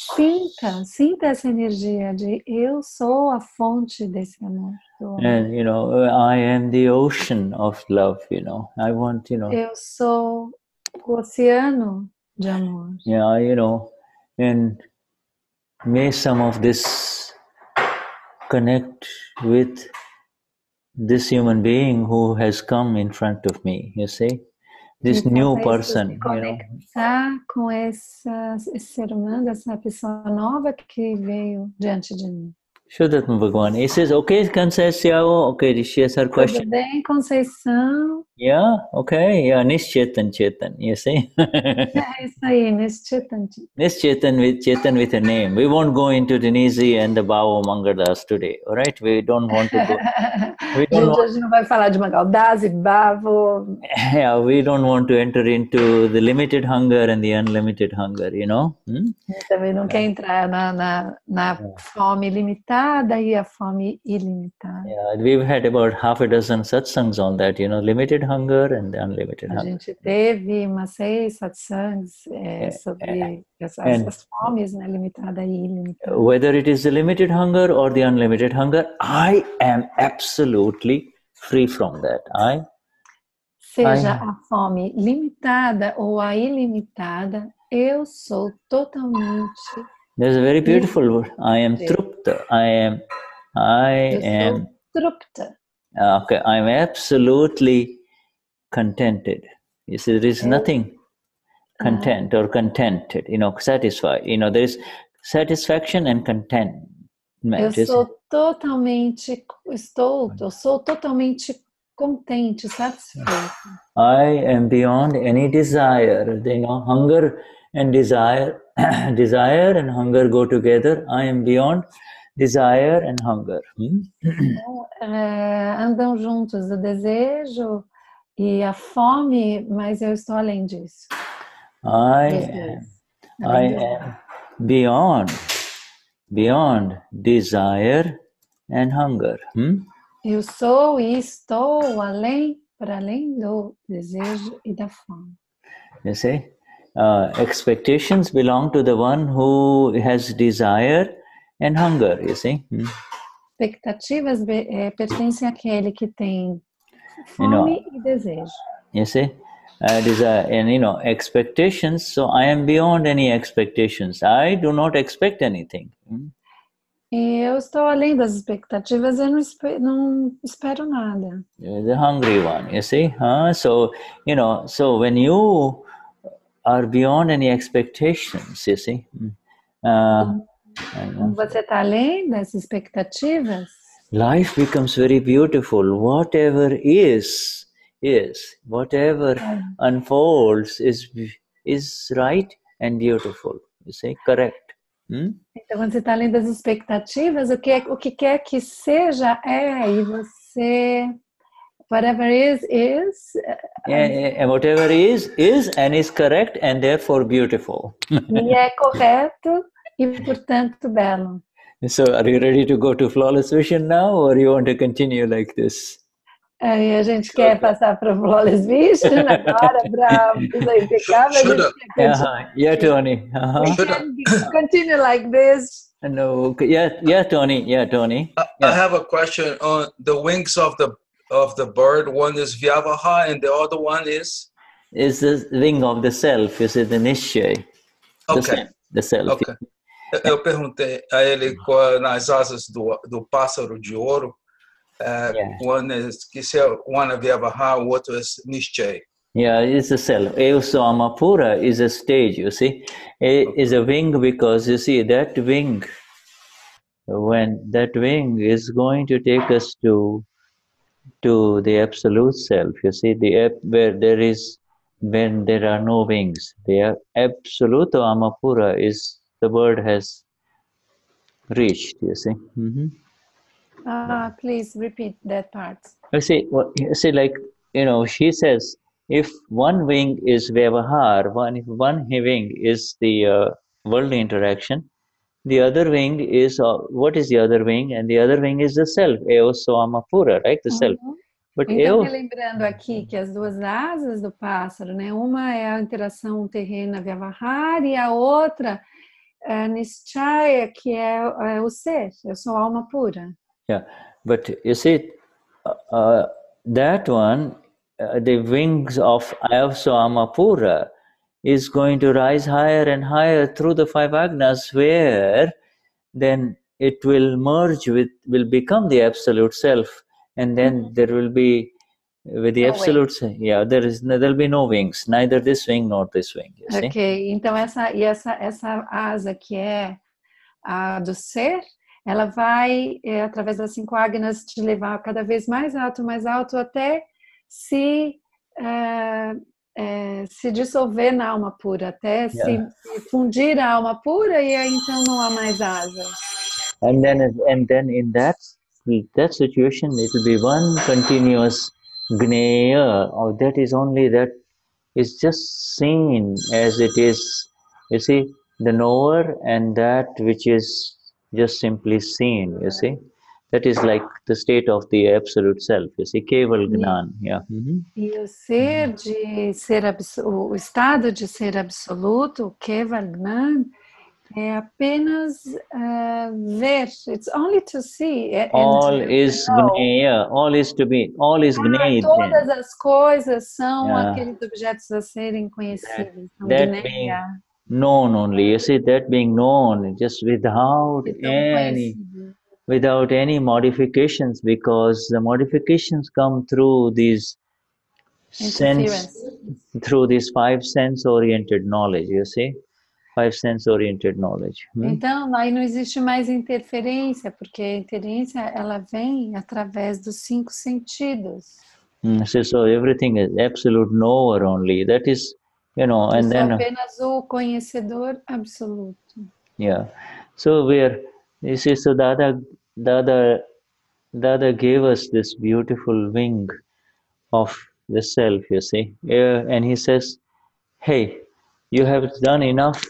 sinta essa energia de eu sou a fonte desse amor. And, you know, I am the ocean of love, you know. I want, you know... Eu sou o oceano de amor. Yeah, you know, and may some of this connect with this human being who has come in front of me, you see, this new person, you know. Com esse ser humano, essa pessoa nova que veio diante de mim. Shuddhatma Bhagwan. He says, okay, Conceição, okay, she has her question. Tudo bem, Conceição? Yeah, okay, yeah, Chetan, you see. É isso aí, Chetan with a name. We won't go into Denise and the Bhava Mangadas today, all right? We don't want to go. Hoje não vai falar de Mangaldas e Bhavo. Yeah, we don't want to enter into the limited hunger and the unlimited hunger, you know. Também não quer entrar na fome limitada e a fome ilimitada. Yeah, we've had about half a dozen satsangs on that, you know, limited hunger and the unlimited hunger. A gente teve umas 6 satsangs sobre essas fomes, né, limitada e ilimitada. Whether it is the limited hunger or the unlimited hunger, I am absolutely free from that. Seja a fome limitada ou a ilimitada, eu sou totalmente... There's a very beautiful word. I am trupta. I am trupta. Okay, I am absolutely contented. You see, there is nothing content or contented, you know, satisfied. You know, there is satisfaction and contentment. Eu sou totalmente contente, satisfeito. I am beyond any desire. You know, hunger and desire, desire and hunger go together. I am beyond desire and hunger. Andam juntos o desejo e a fome, mas eu estou além disso. I am beyond desire and hunger. Eu sou e estou além, para além do desejo e da fome. You see, expectations belong to the one who has desire and hunger. You see. Expectativas pertencem àquele que tem fome e desejo. You see, desire and expectations. So I am beyond any expectations. I do not expect anything. E eu estou além das expectativas, eu não espero nada. The hungry one, you see? So, so when you are beyond any expectations, you see? Você está além das expectativas? Life becomes very beautiful. Whatever is. Whatever unfolds is right and beautiful, you see? Correct. Então, quando você está além das expectativas, o que quer que seja e você, whatever is. Whatever is and is correct and therefore beautiful. E é correto e, portanto, belo. So, are you ready to go to flawless vision now, or you want to continue like this? Aí a gente quer passar para o flawless vision agora, para visão impecável. Yeah, Tony. We can continue like this. No, yeah, Tony. I have a question on the wings of the bird. One is Vyavahaar, and the other one is the wing of the self. You see, the Nischaya. Okay. The self. Okay. Eu perguntei a ele nas asas do pássaro de ouro. One is Vyavahaar, one is Nischaya. Yeah, it's a self. So Amapura is a stage, you see. Is a wing because, you see, that wing, when that wing is going to take us to the absolute self, you see, when there are no wings. The absolute Amapura is the bird has reached, you see. Please repeat that part. You see, like, she says, if one wing is Vyavahaar, one wing is the worldly interaction, the other wing is, what is the other wing? And the other wing is the self, Eo Amapura, right? The self. But então, relembrando aqui que as duas asas do pássaro, né? Uma é a interação terrena Vyavahaar e a outra é a Nischaya, que é o ser, eu sou alma pura. Yeah, but you see, that one, the wings of Ayavso Amapura is going to rise higher and higher through the 5 agnas, where then it will merge will become the absolute self, and then there will be, with the absolute, there'll be no wings, neither this wing nor this wing. You see? Ok, então essa asa que é a do ser, ela vai, através das 5 agnas, te levar cada vez mais alto, até se dissolver na alma pura, até se fundir a alma pura, e aí então não há mais asas. And then in that situation, it will be one continuous Gnaya, or that is only that is just seen as it is. You see, the knower and that which is just simply seen, you see. That is like the state of the absolute self, you see, Keval Gnan. Yeah. E o ser o estado de ser absoluto, o Keval Gnan, é apenas ver. It's only to see. All is Gnaya, all is to be, all is Gnaya. Todas as coisas são aqueles objetos a serem conhecidos. That being known only, you see, that being known just without any modifications, because the modifications come through these through this 5 sense-oriented knowledge, you see, 5 sense-oriented knowledge. Então, aí não existe mais interferência, porque a interferência ela vem através dos 5 sentidos. So everything is absolute knower only. That is, and then apenas o conhecedor absoluto. Yeah. So so Dada gave us this beautiful wing of the self, you see. And he says, hey, You have done enough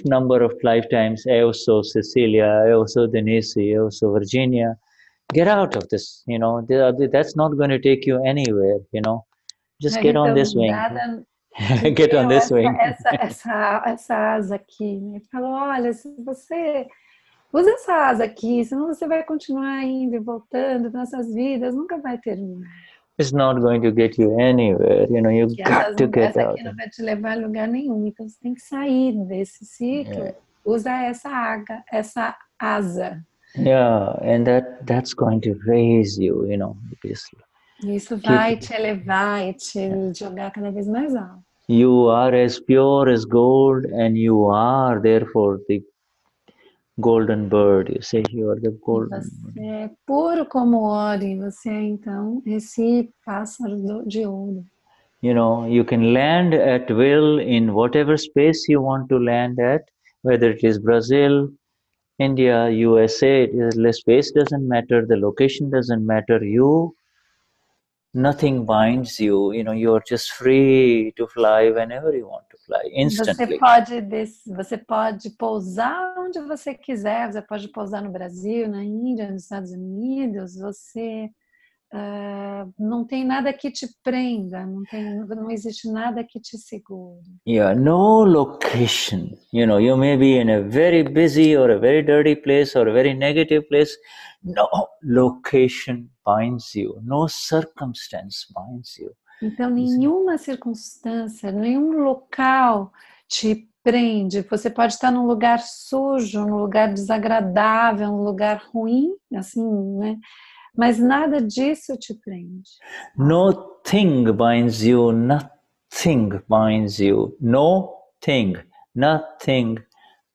number of lifetimes. Eu sou Cecilia, eu sou Denise, eu sou Virginia. Get out of this, that's not going to take you anywhere, Just get on this wing. Get on this wing. Essa asa aqui, né? Falou, olha, se você usa essa asa aqui, senão você vai continuar indo e voltando nessas vidas, nunca vai terminar. It's not going to get you anywhere, you got to get essa out. Aqui não vai te levar a lugar nenhum, então você tem que sair desse ciclo. Usa essa asa. Yeah, and that's going to raise you, Isso vai te elevar e te jogar cada vez mais alto. You are as pure as gold, and you are therefore the golden bird. You say you are the golden. Você é puro como ouro, e você é então esse pássaro de ouro. You can land at will in whatever space you want to land at, whether it is Brazil, India, USA. The space doesn't matter, the location doesn't matter. Nothing binds you. You're just free to fly whenever you want to fly, instantly. Você pode pousar onde você quiser. Você pode pousar no Brasil, na Índia, nos Estados Unidos. Você não tem nada que te prenda. Não existe nada que te segure. Yeah, no location. You may be in a very busy or a very dirty place or a very negative place. No location binds you. No circumstance binds you. Então, nenhuma circunstância, nenhum local te prende. Você pode estar num lugar sujo, num lugar desagradável, num lugar ruim, assim, né? Mas nada disso te prende. No thing binds you. Nothing binds you. No thing. Nothing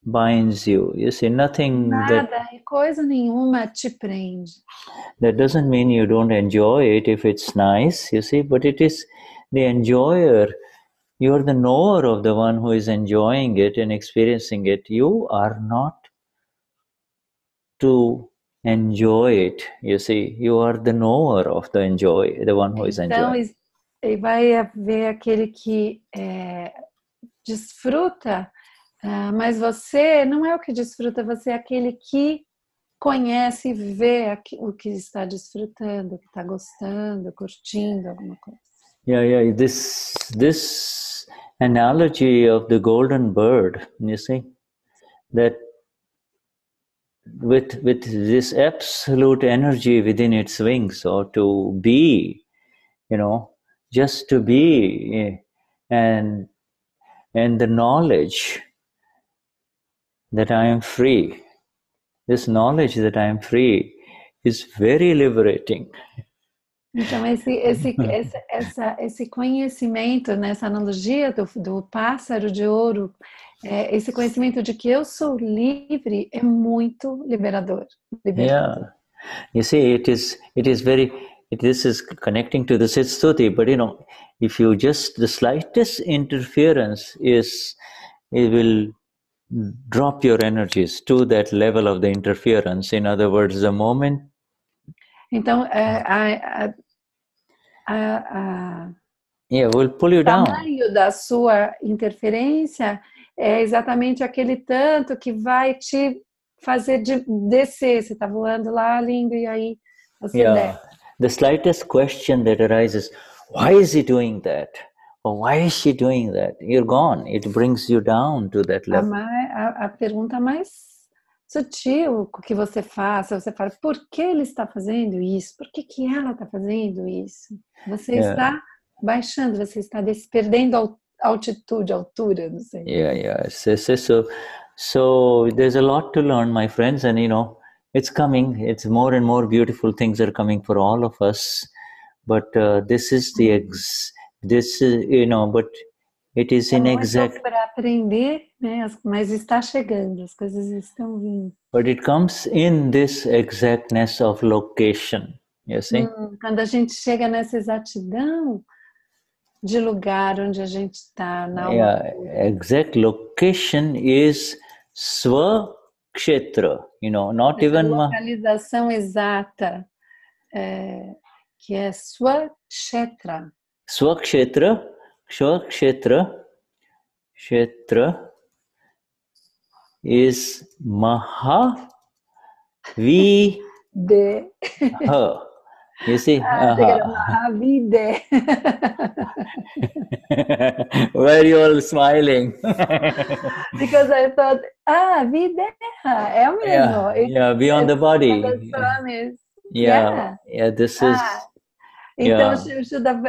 binds you. You see, nothing. Nada e coisa nenhuma te prende. That doesn't mean you don't enjoy it if it's nice, you see, but it is the enjoyer. You are the knower of the one who is enjoying it and experiencing it. You are not to enjoy it, you see. You are the knower of the one who is enjoying. Então, vai haver aquele que desfruta, mas você não é o que desfruta, você é aquele que conhece e vê o que está desfrutando, o que está gostando, curtindo alguma coisa. Yeah. This analogy of the golden bird, you see, that with this absolute energy within its wings, or to be, just to be, and the knowledge that I am free. This knowledge that I am free is very liberating. Então, esse conhecimento, nessa analogia do pássaro de ouro, esse conhecimento de que eu sou livre é muito liberador. Yeah, you see, this is connecting to the Sitstuti, but if you just, the slightest interference it will drop your energies to that level of the interference. In other words, the moment. Então, will pull you down. O tamanho da sua interferência é exatamente aquele tanto que vai te fazer descer. Você está voando lá, lindo, e aí você desce. The slightest question that arises, why is he doing that? Or why is she doing that? You're gone. It brings you down to that level. A pergunta mais sutil que você faça, você fala, por que ele está fazendo isso? Por que ela está fazendo isso? Você está baixando, você está perdendo altitude, altura, não sei. Yeah. So there's a lot to learn, my friends, and it's coming. It's more and more beautiful things are coming for all of us. But this is but it is inexact. Para aprender, né? Mas está chegando, as coisas estão vindo. But it comes in this exactness of location, you see? Quando a gente chega nessa exatidão de lugar onde a gente está, exact location is Swakshetra, not even localização exata, que é Swakshetra. Swakshetra Kshetra is maha Videha. You see? Mahavide. Why are you all smiling? Because I thought, Videha, é o mesmo. Yeah, beyond the body. Yeah, this is... Então,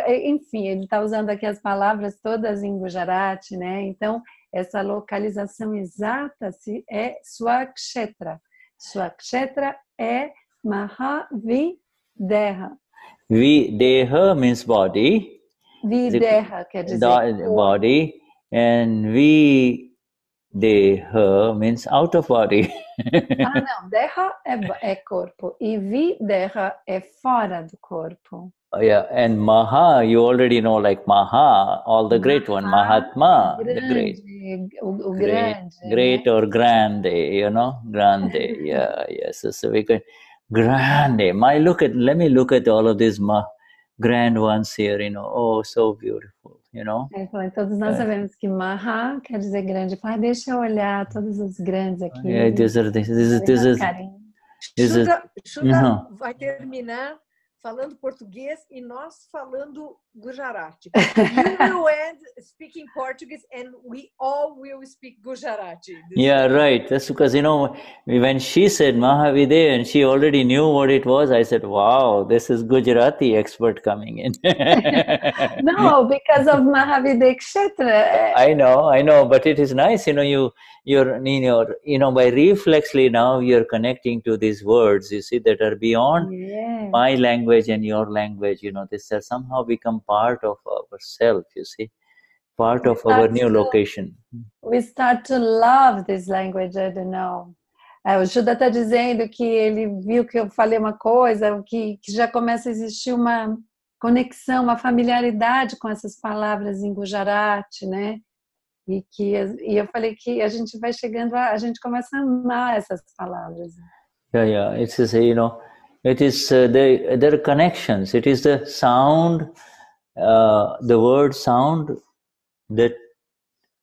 enfim, ele está usando aqui as palavras todas em Gujarati, né? Então, essa localização exata é Swakshetra. Swakshetra é Mahavideha. Videha means body. Videha quer dizer body. And Videha means out of body. Não. Deha é corpo. E Videha é fora do corpo. Yeah, and Maha, you already know, like Maha, all the great one, Mahatma, grande, the great. O grande. Great or grande, you know, grande. Yes. So we can, grande. Let me look at all of these grand ones here, you know. Oh, so beautiful, you know. Então, todos nós sabemos que Maha quer dizer grande. Deixa eu olhar todos os grandes aqui. Shuddha vai terminar falando português e nós falando Gujarati. You will end speaking Portuguese and we all will speak Gujarati. Right. That's because, you know, when she said Mahavide and she already knew what it was, I said, wow, this is Gujarati expert coming in. No, because of Mahavide Kshetra. I know, but it is nice, you know, you're by reflexly now you're connecting to these words, you see, that are beyond my language and your language, you know, this has somehow become part of ourself, you see, part of our new location. We start to love this language, I don't know. O Shuddha está dizendo que ele viu que eu falei uma coisa, que já começa a existir uma conexão, uma familiaridade com essas palavras em Gujarati, né? E eu falei que a gente vai chegando, a gente começa a amar essas palavras. It's you know, it is there are connections. It is the sound, the word sound that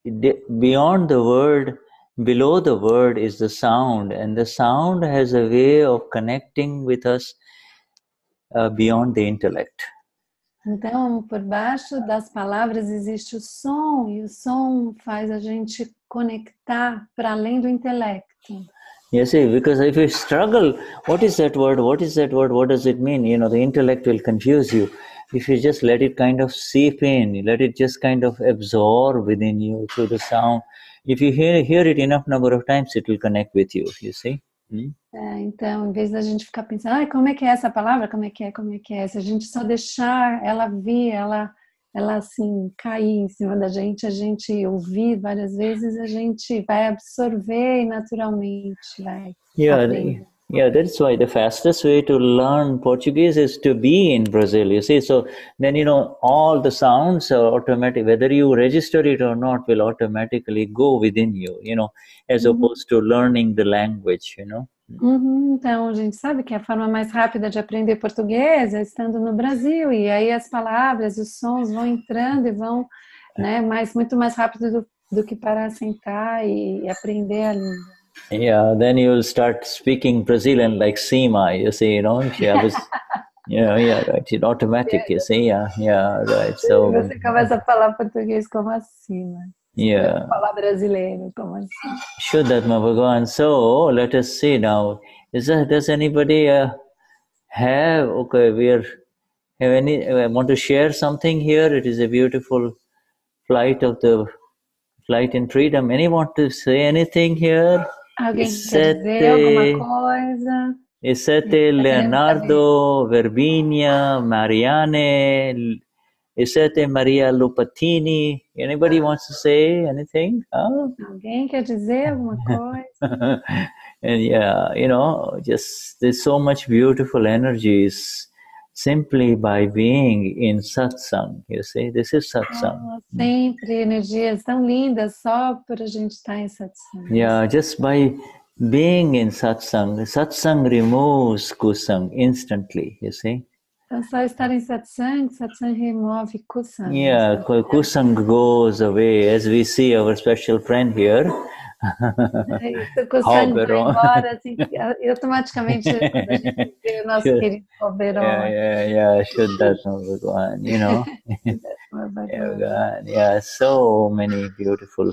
beyond the word, below the word is the sound, and the sound has a way of connecting with us beyond the intellect. Então, por baixo das palavras existe o som, e o som faz a gente conectar para além do intelecto. You see, because if you struggle, what is that word? What is that word? What does it mean? You know, the intellect will confuse you. If you just let it kind of seep in, let it just kind of absorb within you through the sound. If you hear it enough number of times, it will connect with you, you see? Então, em vez da gente ficar pensando, como é que é essa palavra? Como é que é? Se a gente só deixar ela vir, ela assim, cair em cima da gente, a gente ouvir várias vezes, a gente vai absorver e naturalmente vai aprender. That's why the fastest way to learn Portuguese is to be in Brazil, you see. So then, you know, all the sounds are automatic, whether you register it or not, will automatically go within you, you know, as opposed to learning the language, you know. Então, a gente sabe que a forma mais rápida de aprender português é estando no Brasil, e aí as palavras, os sons vão entrando e vão, né, muito mais rápido do que parar, sentar e aprender a língua. Then you'll start speaking Brazilian like Sima, you see, you know, she was, right, it's automatic, you see, right, so. Você começa a falar português como assim, né? Falar brasileiro como assim. Shuddhatma Bhagavan, so let us see now, does anybody want to share something here? It is a beautiful flight in freedom. Anyone want to say anything here? Alguém quer dizer alguma coisa? Isete, Leonardo, Verbinha, Mariane, Isete, Maria Lupatini. Anybody wants to say anything? Alguém quer dizer alguma coisa? And you know, just there's so much beautiful energies simply by being in satsang, you see, this is satsang. Sempre energias tão lindas só por a gente estar em satsang. Just by being in satsang removes kusang instantly, you see. É só estar em satsang, satsang remove kusang. Yeah, kusang goes away as we see our special friend here. Isso, kusang vai embora, assim, automaticamente, quando a gente vê o nosso querido Oberon. Yeah, Shuddhatma Bhagwan, you know. Yeah, so many beautiful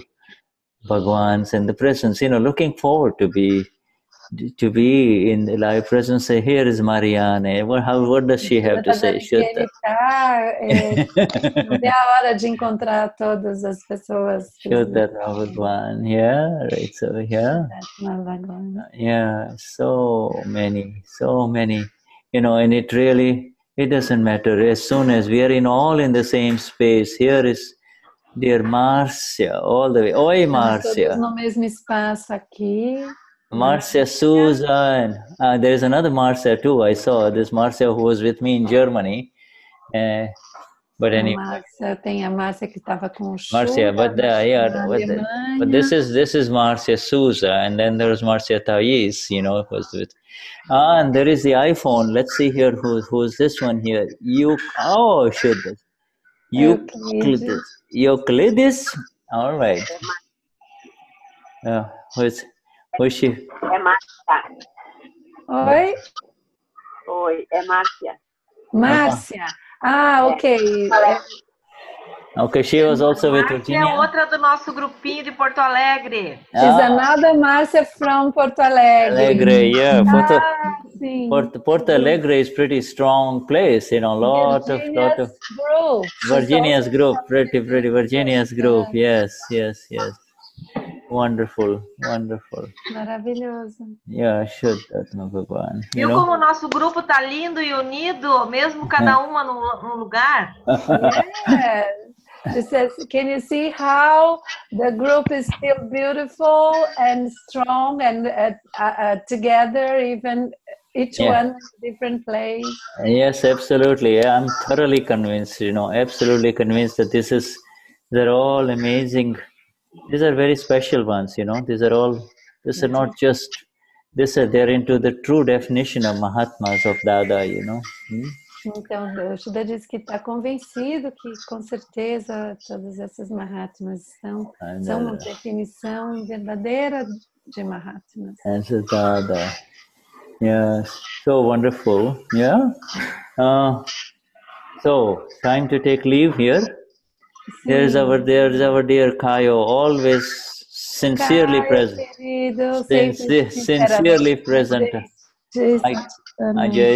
Bhagwans in the presence, you know, looking forward to be in the live presence. Here is Marianne. What does she have to say? Shuddha. Não é a hora de encontrar todas as pessoas. Shuddhatma Bhagwan, yeah, right. So yeah, so many, you know, and it doesn't matter. As soon as we are all in the same space, here is dear Marcia, all the way. Oi, Marcia. Todos no mesmo espaço aqui. Marcia, Susan. There is another Marcia too. I saw this Marcia who was with me in Germany. But anyway, tem a Márcia que estava com o Marcia, but this is Marcia Souza, and then there was Marcia Thais, you know, was with. And there is the iPhone. Let's see here who's this one here. Shuddha. Euclides. All right. Who's she? É Márcia. Oi? Oi, é Márcia. Márcia. Ok. Okay, she was also with Virginia. É outra do nosso grupinho de Porto Alegre. Is another Márcia from Porto Alegre. Yeah. Porto Alegre is pretty strong place, you know, lot of group. Virginia's group, pretty Virginia's group. Yes. Wonderful. Maravilhoso. Yeah, Shuddhatma Bhagwan. Viu como o nosso grupo tá lindo e unido, mesmo cada uma num lugar? Yeah. She says, can you see how the group is still beautiful and strong and together, even each one in a different place? Yes, absolutely. I'm thoroughly convinced, you know, absolutely convinced that they're all amazing. These are very special ones, you know. They're not just, they're into the true definition of Mahatmas of Dada, you know. Então, o Shuddha diz que está convencido que, com certeza, todas essas Mahatmas são uma definição verdadeira de Mahatmas. That's Dada. Yes, so wonderful. Yeah. So, time to take leave here. There's our dear Kayo, always sincerely present. Sincerely present. Jai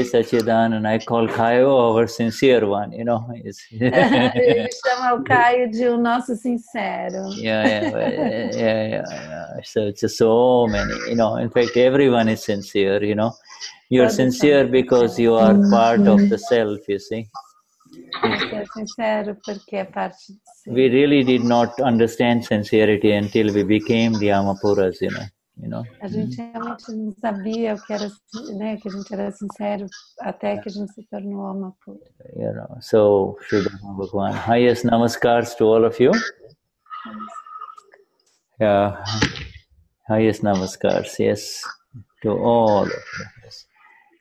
Sachidanand, I call Kayo our sincere one, you know. Ele chama o Caio de o nosso sincero. Yeah. So it's so many, you know. In fact, everyone is sincere, you know. You're sincere because you are part of the self, you see. Sincero porque é parte de si. We really did not understand sincerity until we became the Amapuras, you know. A gente realmente não sabia o que era, né, que a gente era sincero até que a gente se tornou Amapura. You know, so Shuddha Bhagwan. Highest namaskars to all of you. Yeah, highest namaskars, yes, to all of you.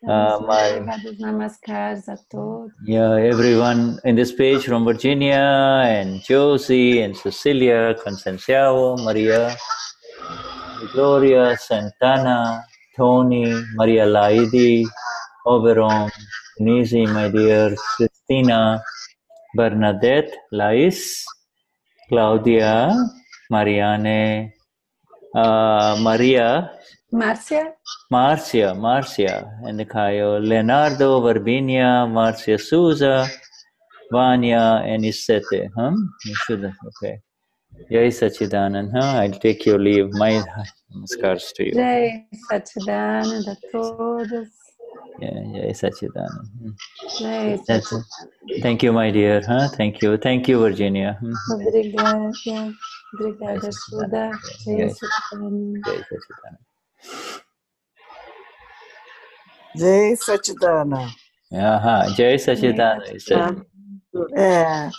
Namaskars a todos. Yeah, everyone in this page from Virginia and Josie and Cecilia, Concenciao, Maria, Gloria, Santana, Tony, Maria Laidi, Oberon, Denise, my dear, Christina, Bernadette, Lais, Claudia, Marianne, Maria, Marcia, and the Caio, Leonardo, Verbinia, Marcia Souza, Vanya, and Isete. Okay. Jai Sachidanand. I'll take your leave. My namaskars to you. Jai Sachidanand a todos. Yeah, Jai Sachidanand. Jai Sachidanand. Thank you, my dear. Thank you, Virginia. Obrigada, Shuddha. Jai Sachidanand. Jai Sachidanand. Jai Sachidanand. Yeah.